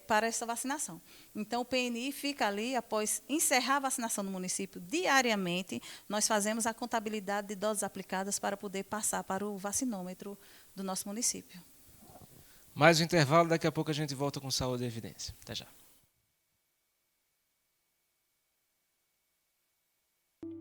para essa vacinação. Então, o PNI fica ali, após encerrar a vacinação no município, diariamente, nós fazemos a contabilidade de doses aplicadas para poder passar para o vacinômetro do nosso município. Mais um intervalo, daqui a pouco a gente volta com Saúde e Evidência. Até já.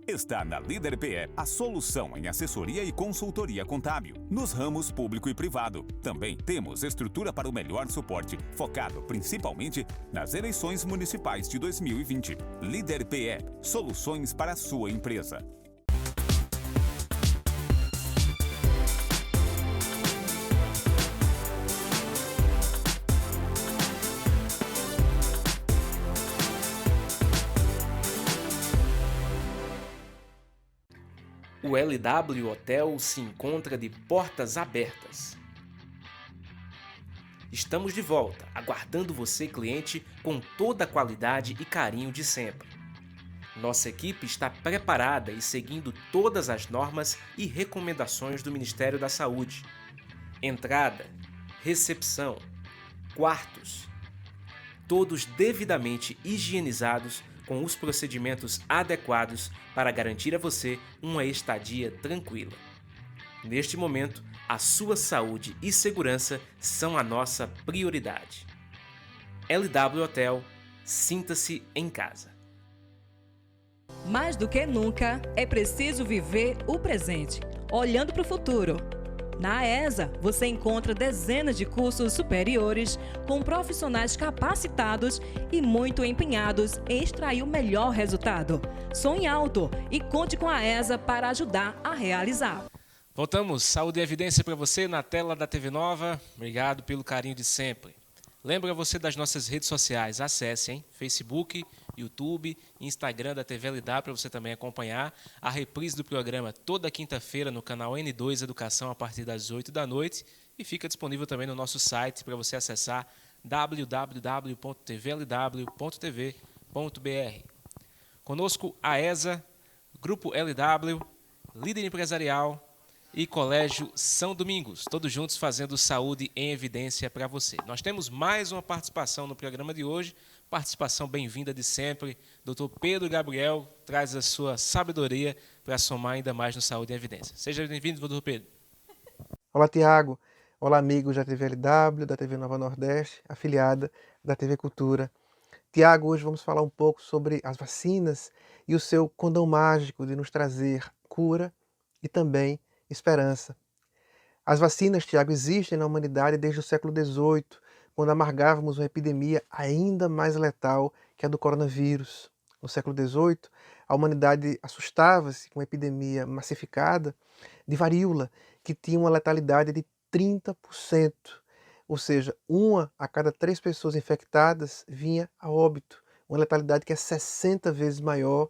Está na Líder PE a solução em assessoria e consultoria contábil, nos ramos público e privado. Também temos estrutura para o melhor suporte, focado principalmente nas eleições municipais de 2020. Líder PE, soluções para a sua empresa. O LW Hotel se encontra de portas abertas. Estamos de volta, aguardando você, cliente, com toda a qualidade e carinho de sempre. Nossa equipe está preparada e seguindo todas as normas e recomendações do Ministério da Saúde. Entrada, recepção, quartos, todos devidamente higienizados com os procedimentos adequados para garantir a você uma estadia tranquila. Neste momento, a sua saúde e segurança são a nossa prioridade. LW Hotel, sinta-se em casa. Mais do que nunca, é preciso viver o presente, olhando para o futuro. Na ESA, você encontra dezenas de cursos superiores com profissionais capacitados e muito empenhados em extrair o melhor resultado. Sonhe alto e conte com a ESA para ajudar a realizar. Voltamos, Saúde e Evidência para você na tela da TV Nova. Obrigado pelo carinho de sempre. Lembra você das nossas redes sociais, acesse, hein? Facebook, YouTube, Instagram da TV LW para você também acompanhar a reprise do programa toda quinta-feira no canal N2 Educação a partir das 8 da noite e fica disponível também no nosso site para você acessar www.tvlw.tv.br. Conosco a ESA, Grupo LW, Líder Empresarial e Colégio São Domingos, todos juntos fazendo saúde em evidência para você. Nós temos mais uma participação no programa de hoje, participação bem-vinda de sempre. Dr. Pedro Gabriel traz a sua sabedoria para somar ainda mais no Saúde em Evidência. Seja bem-vindo, doutor Pedro. Olá, Tiago. Olá, amigos da TV LW, da TV Nova Nordeste, afiliada da TV Cultura. Tiago, hoje vamos falar um pouco sobre as vacinas e o seu condão mágico de nos trazer cura e também esperança. As vacinas, Tiago, existem na humanidade desde o século XVIII, quando amargávamos uma epidemia ainda mais letal que a do coronavírus. no século XVIII, a humanidade assustava-se com uma epidemia massificada de varíola, que tinha uma letalidade de 30%. Ou seja, 1 a cada 3 pessoas infectadas vinha a óbito. Uma letalidade que é 60 vezes maior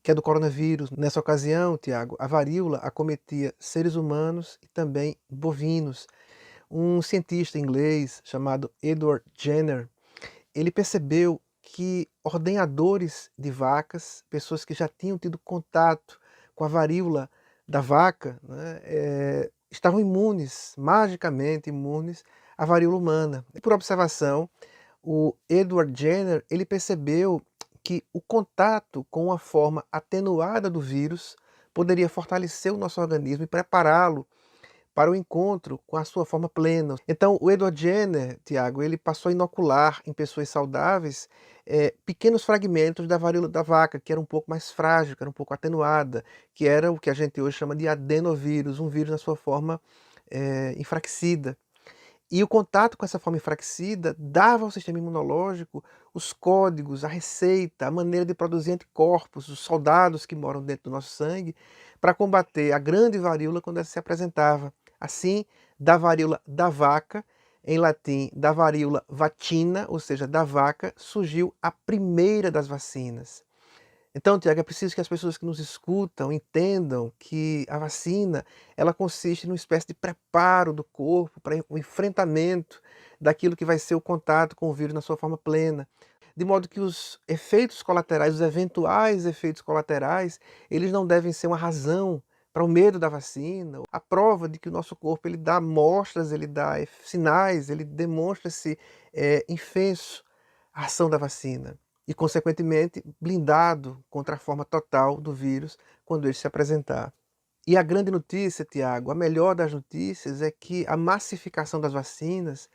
que a do coronavírus. Nessa ocasião, Tiago, a varíola acometia seres humanos e também bovinos. Um cientista inglês chamado Edward Jenner, ele percebeu que ordenhadores de vacas, pessoas que já tinham tido contato com a varíola da vaca, né, estavam imunes, magicamente imunes à varíola humana. E por observação, o Edward Jenner ele percebeu que o contato com uma forma atenuada do vírus poderia fortalecer o nosso organismo e prepará-lo para o encontro com a sua forma plena. Então, o Edward Jenner, Tiago, ele passou a inocular em pessoas saudáveis pequenos fragmentos da varíola da vaca, que era um pouco mais frágil, que era um pouco atenuada, que era o que a gente hoje chama de adenovírus, um vírus na sua forma enfraquecida. E o contato com essa forma enfraquecida dava ao sistema imunológico os códigos, a receita, a maneira de produzir anticorpos, os soldados que moram dentro do nosso sangue, para combater a grande varíola quando ela se apresentava. Assim, da varíola da vaca, em latim, da varíola vaccina, ou seja, da vaca, surgiu a primeira das vacinas. Então, Tiago, é preciso que as pessoas que nos escutam entendam que a vacina ela consiste numa espécie de preparo do corpo para o enfrentamento daquilo que vai ser o contato com o vírus na sua forma plena. De modo que os efeitos colaterais, os eventuais efeitos colaterais, eles não devem ser uma razão para o medo da vacina. A prova de que o nosso corpo ele dá mostras, ele dá sinais, ele demonstra-se infenso à ação da vacina. E, consequentemente, blindado contra a forma total do vírus quando ele se apresentar. E a grande notícia, Tiago, a melhor das notícias é que a massificação das vacinas,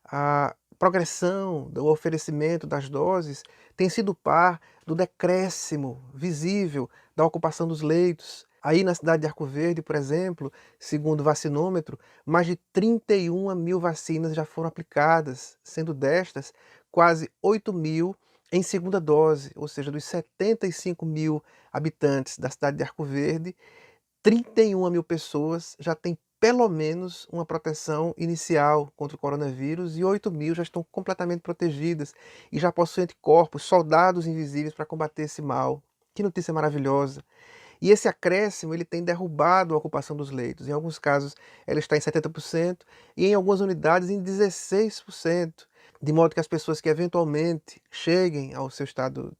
a progressão do oferecimento das doses tem sido par do decréscimo visível da ocupação dos leitos. Aí na cidade de Arco Verde, por exemplo, segundo o vacinômetro, mais de 31 mil vacinas já foram aplicadas, sendo destas quase 8 mil em segunda dose, ou seja, dos 75 mil habitantes da cidade de Arco Verde, 31 mil pessoas já têm pelo menos uma proteção inicial contra o coronavírus e 8 mil já estão completamente protegidas e já possuem anticorpos, soldados invisíveis para combater esse mal. Que notícia maravilhosa! E esse acréscimo ele tem derrubado a ocupação dos leitos. Em alguns casos ela está em 70% e em algumas unidades em 16%. De modo que as pessoas que eventualmente cheguem ao seu estado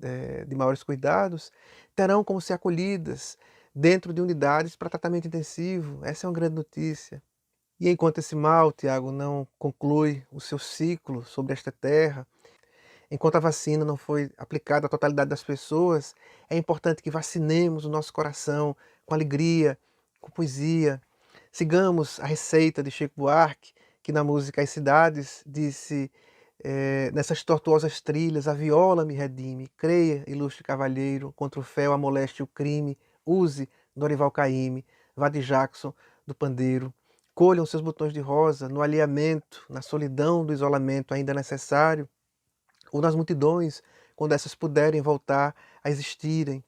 de maiores cuidados terão como ser acolhidas dentro de unidades para tratamento intensivo. Essa é uma grande notícia. E enquanto esse mal, Tiago, não conclui o seu ciclo sobre esta terra, enquanto a vacina não foi aplicada à totalidade das pessoas, é importante que vacinemos o nosso coração com alegria, com poesia. Sigamos a receita de Chico Buarque, que na música As Cidades disse: nessas tortuosas trilhas a viola me redime, creia, ilustre cavalheiro, contra o fel, a moléstia e o crime, use Dorival Caymmi, vá de Jackson do pandeiro, colham seus botões de rosa no alheamento, na solidão do isolamento ainda necessário, ou nas multidões, quando essas puderem voltar a existirem.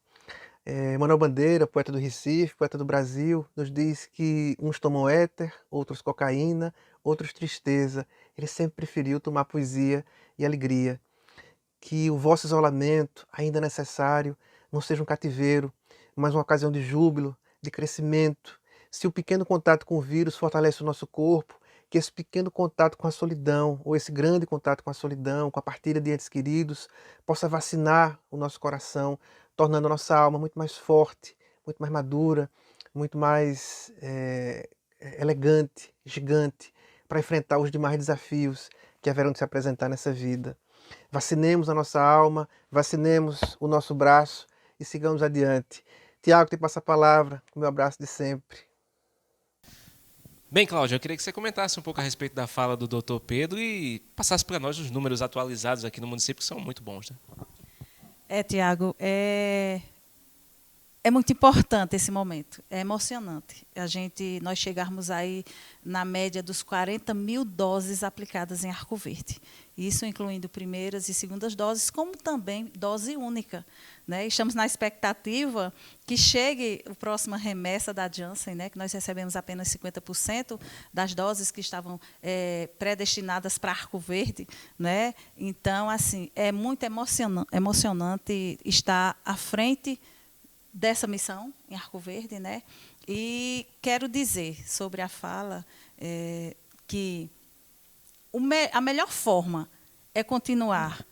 Manuel Bandeira, poeta do Recife, poeta do Brasil, nos diz que uns tomam éter, outros cocaína, outros tristeza. Ele sempre preferiu tomar poesia e alegria. Que o vosso isolamento, ainda necessário, não seja um cativeiro, mas uma ocasião de júbilo, de crescimento. Se o pequeno contato com o vírus fortalece o nosso corpo, que esse pequeno contato com a solidão, ou esse grande contato com a solidão, com a partilha de entes queridos, possa vacinar o nosso coração, tornando a nossa alma muito mais forte, muito mais madura, muito mais elegante, gigante, para enfrentar os demais desafios que haverão de se apresentar nessa vida. Vacinemos a nossa alma, vacinemos o nosso braço e sigamos adiante. Tiago, te passo a palavra, o meu abraço de sempre. Bem, Cláudio, eu queria que você comentasse um pouco a respeito da fala do Dr. Pedro e passasse para nós os números atualizados aqui no município, que são muito bons, né? Tiago, É muito importante esse momento, é emocionante. Nós chegarmos aí na média dos 40 mil doses aplicadas em Arco Verde. Isso incluindo primeiras e segundas doses, como também dose única. Né? Estamos na expectativa que chegue a próxima remessa da Janssen, né? Que nós recebemos apenas 50% das doses que estavam predestinadas para Arco Verde. Né? Então, assim, é muito emocionante estar à frente dessa missão em Arco Verde, né? E quero dizer sobre a fala que a melhor forma é continuar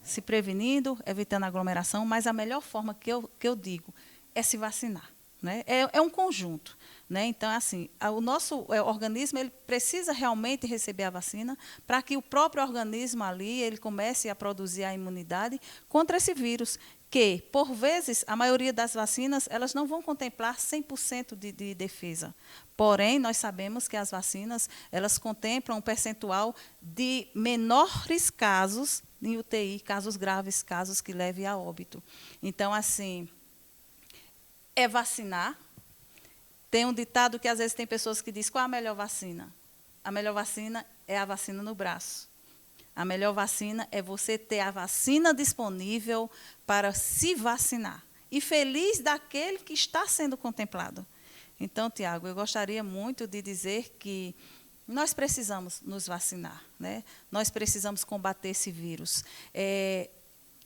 se prevenindo, evitando aglomeração, mas a melhor forma que eu digo é se vacinar. Né? É um conjunto. Né? Então, assim, o nosso organismo ele precisa realmente receber a vacina para que o próprio organismo ali ele comece a produzir a imunidade contra esse vírus, que, por vezes, a maioria das vacinas elas não vão contemplar 100% de defesa. Porém, nós sabemos que as vacinas elas contemplam um percentual de menores casos em UTI, casos graves, casos que levem a óbito. Então, assim, é vacinar. Tem um ditado que, às vezes, tem pessoas que dizem, qual é a melhor vacina? A melhor vacina é a vacina no braço. A melhor vacina é você ter a vacina disponível para se vacinar. E feliz daquele que está sendo contemplado. Então, Tiago, eu gostaria muito de dizer que nós precisamos nos vacinar. Né? Nós precisamos combater esse vírus.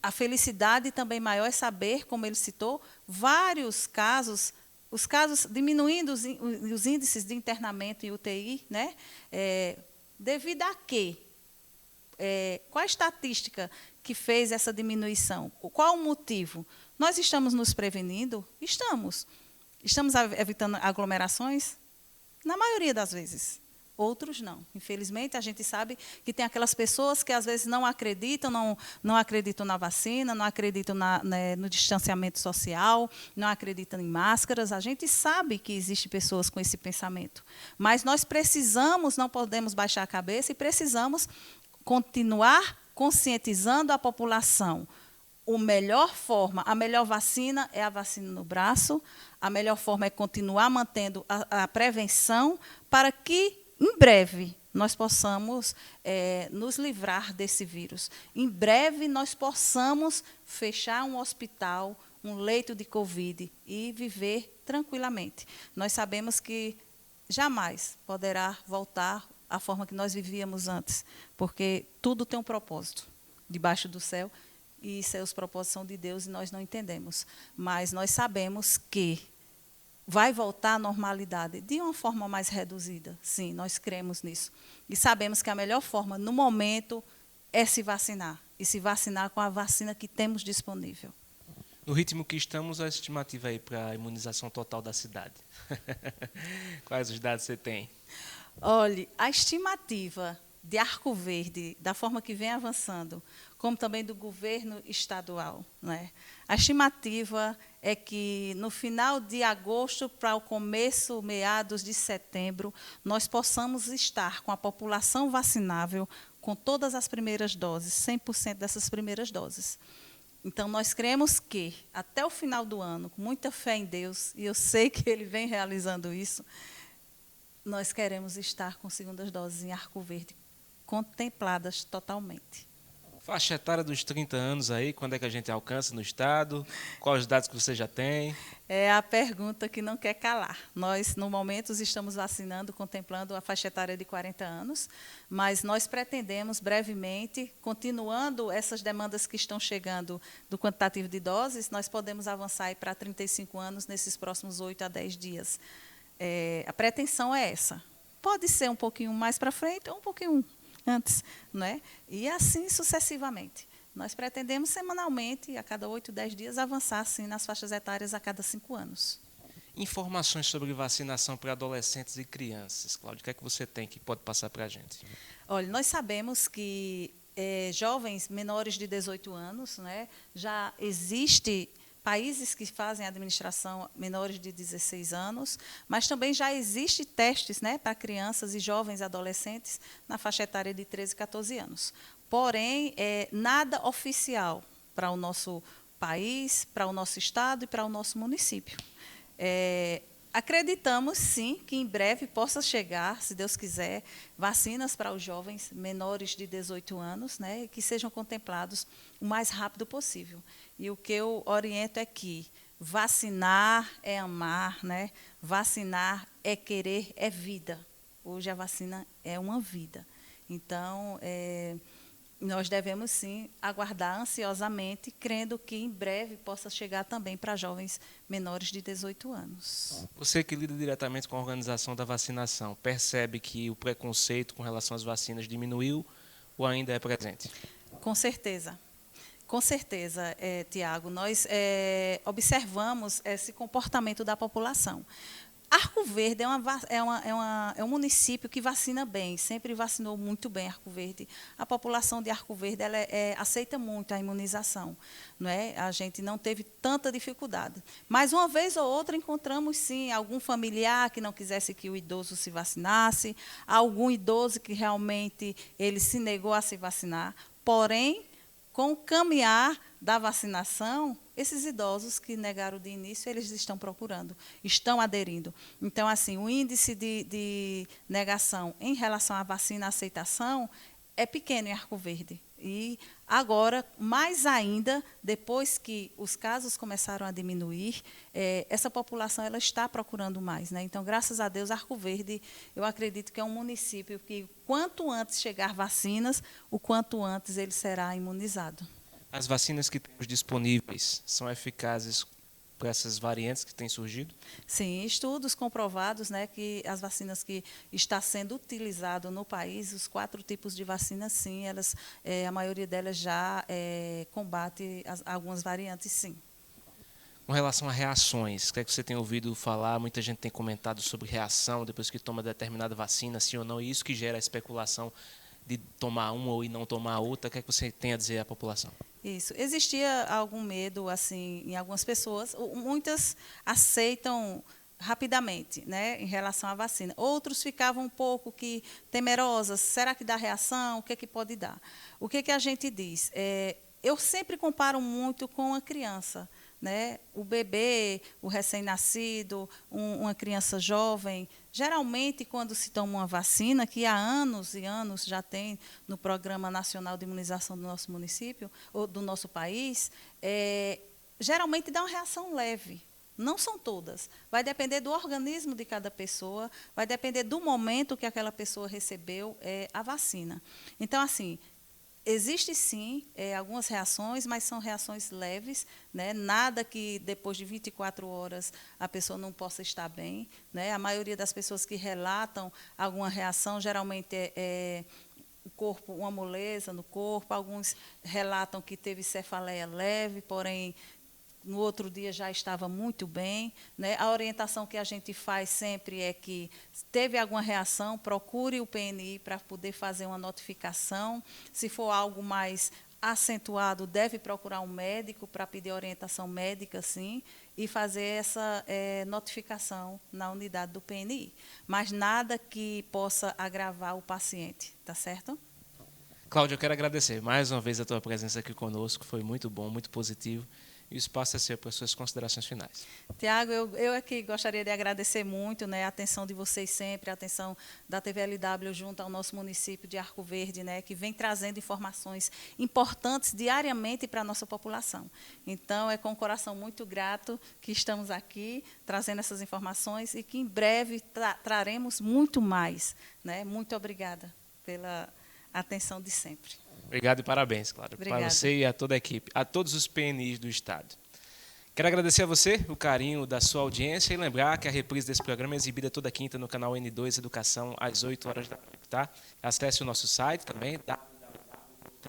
A felicidade também maior é saber, como ele citou, vários casos, os casos diminuindo os índices de internamento em UTI, né? Devido a quê? Qual a estatística que fez essa diminuição? Qual o motivo? Nós estamos nos prevenindo? Estamos. Estamos evitando aglomerações? Na maioria das vezes. Outros não. Infelizmente, a gente sabe que tem aquelas pessoas que, às vezes, não acreditam, não acreditam na vacina, não acreditam no distanciamento social, não acreditam em máscaras. A gente sabe que existem pessoas com esse pensamento. Mas nós precisamos, não podemos baixar a cabeça e precisamos continuar conscientizando a população. A melhor vacina é a vacina no braço, a melhor forma é continuar mantendo a prevenção para que, em breve, nós possamos nos livrar desse vírus. Em breve, nós possamos fechar um hospital, um leito de Covid e viver tranquilamente. Nós sabemos que jamais poderá voltar à forma que nós vivíamos antes, porque tudo tem um propósito debaixo do céu, e seus propósitos são de Deus e nós não entendemos. Mas nós sabemos que vai voltar à normalidade de uma forma mais reduzida. Sim, nós cremos nisso. E sabemos que a melhor forma, no momento, é se vacinar. E se vacinar com a vacina que temos disponível. No ritmo que estamos, a estimativa aí para a imunização total da cidade. Quais os dados você tem? Olhe, a estimativa de Arco Verde, da forma que vem avançando, como também do governo estadual, né? A estimativa é que, no final de agosto para o começo, meados de setembro, nós possamos estar com a população vacinável com todas as primeiras doses, 100% dessas primeiras doses. Então, nós cremos que, até o final do ano, com muita fé em Deus, e eu sei que Ele vem realizando isso, nós queremos estar com segundas doses em Arco Verde, contempladas totalmente. Faixa etária dos 30 anos aí, quando é que a gente alcança no estado? Quais os dados que você já tem? É a pergunta que não quer calar. Nós, no momento, estamos vacinando, contemplando a faixa etária de 40 anos, mas nós pretendemos, brevemente, continuando essas demandas que estão chegando do quantitativo de doses, nós podemos avançar aí para 35 anos nesses próximos 8 a 10 dias. A pretensão é essa. Pode ser um pouquinho mais para frente ou um pouquinho antes, né? E assim sucessivamente. Nós pretendemos semanalmente, a cada 8, 10 dias, avançar assim, nas faixas etárias a cada 5 anos. Informações sobre vacinação para adolescentes e crianças. Cláudia, o que é que você tem que pode passar para a gente? Olha, nós sabemos que jovens menores de 18 anos, né, já existe países que fazem administração menores de 16 anos, mas também já existem testes, né, para crianças e jovens adolescentes na faixa etária de 13 e 14 anos. Porém, nada oficial para o nosso país, para o nosso estado e para o nosso município. Acreditamos, sim, que em breve possa chegar, se Deus quiser, vacinas para os jovens menores de 18 anos, né, que sejam contemplados o mais rápido possível. E o que eu oriento é que vacinar é amar, né? Vacinar é querer, é vida. Hoje a vacina é uma vida. Então, nós devemos, sim, aguardar ansiosamente, crendo que em breve possa chegar também para jovens menores de 18 anos. Você que lida diretamente com a organização da vacinação, percebe que o preconceito com relação às vacinas diminuiu ou ainda é presente? Com certeza. Com certeza, Tiago. Nós observamos esse comportamento da população. Arco Verde é um município que vacina bem, sempre vacinou muito bem Arco Verde. A população de Arco Verde aceita muito a imunização, não é? A gente não teve tanta dificuldade. Mas, uma vez ou outra, encontramos, sim, algum familiar que não quisesse que o idoso se vacinasse, algum idoso que realmente ele se negou a se vacinar. Porém, com o caminhar da vacinação, esses idosos que negaram de início, eles estão procurando, estão aderindo. Então, assim, o índice de negação em relação à vacina, aceitação, é pequeno em Arco Verde. E agora, mais ainda, depois que os casos começaram a diminuir, essa população ela está procurando mais, né? Então, graças a Deus, Arco Verde, eu acredito que é um município que, quanto antes chegar vacinas, o quanto antes ele será imunizado. As vacinas que temos disponíveis são eficazes para essas variantes que têm surgido? Sim, estudos comprovados, né, que as vacinas que estão sendo utilizadas no país, os 4 tipos de vacinas, sim, a maioria delas já combate algumas variantes, sim. Com relação a reações, o que é que você tem ouvido falar? Muita gente tem comentado sobre reação depois que toma determinada vacina, sim ou não, e isso que gera a especulação de tomar uma ou não tomar outra. O que é que você tem a dizer à população? Isso. Existia algum medo, assim, em algumas pessoas. Muitas aceitam rapidamente, né, em relação à vacina. Outros ficavam um pouco temerosas. Será que dá reação? O que é que pode dar? O que é que a gente diz? Eu sempre comparo muito com a criança, né? O bebê, o recém-nascido, uma criança jovem. Geralmente, quando se toma uma vacina, que há anos e anos já tem no Programa Nacional de Imunização do nosso município, ou do nosso país, geralmente dá uma reação leve. Não são todas. Vai depender do organismo de cada pessoa, vai depender do momento que aquela pessoa recebeu a vacina. Então, assim, existe, sim, algumas reações, mas são reações leves, né? Nada que depois de 24 horas a pessoa não possa estar bem, né? A maioria das pessoas que relatam alguma reação, geralmente o corpo, uma moleza no corpo. Alguns relatam que teve cefaleia leve, porém, no outro dia já estava muito bem, né? A orientação que a gente faz sempre é que, se teve alguma reação, procure o PNI para poder fazer uma notificação. Se for algo mais acentuado, deve procurar um médico para pedir orientação médica, sim, e fazer essa notificação na unidade do PNI. Mas nada que possa agravar o paciente, tá certo? Cláudia, eu quero agradecer mais uma vez a tua presença aqui conosco. Foi muito bom, muito positivo. E o espaço é seu para as suas considerações finais. Tiago, eu aqui gostaria de agradecer muito, né, a atenção de vocês sempre, a atenção da TV LW junto ao nosso município de Arco Verde, né, que vem trazendo informações importantes diariamente para a nossa população. Então, é com o coração muito grato que estamos aqui trazendo essas informações e que em breve traremos muito mais, né? Muito obrigada pela atenção de sempre. Obrigado e parabéns, claro, para você e a toda a equipe, a todos os PNIs do Estado. Quero agradecer a você o carinho da sua audiência e lembrar que a reprise desse programa é exibida toda quinta no canal N2 Educação, às 8 horas da noite. Tá? Acesse o nosso site também,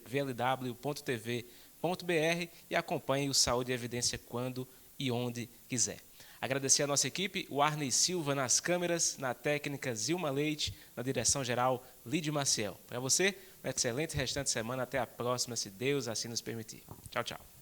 www.tvlw.tv.br, e acompanhe o Saúde e Evidência quando e onde quiser. Agradecer a nossa equipe, o Arney Silva nas câmeras, na técnica Zilma Leite, na direção-geral Lídio Maciel. Para você, um excelente restante de semana. Até a próxima, se Deus assim nos permitir. Tchau, tchau.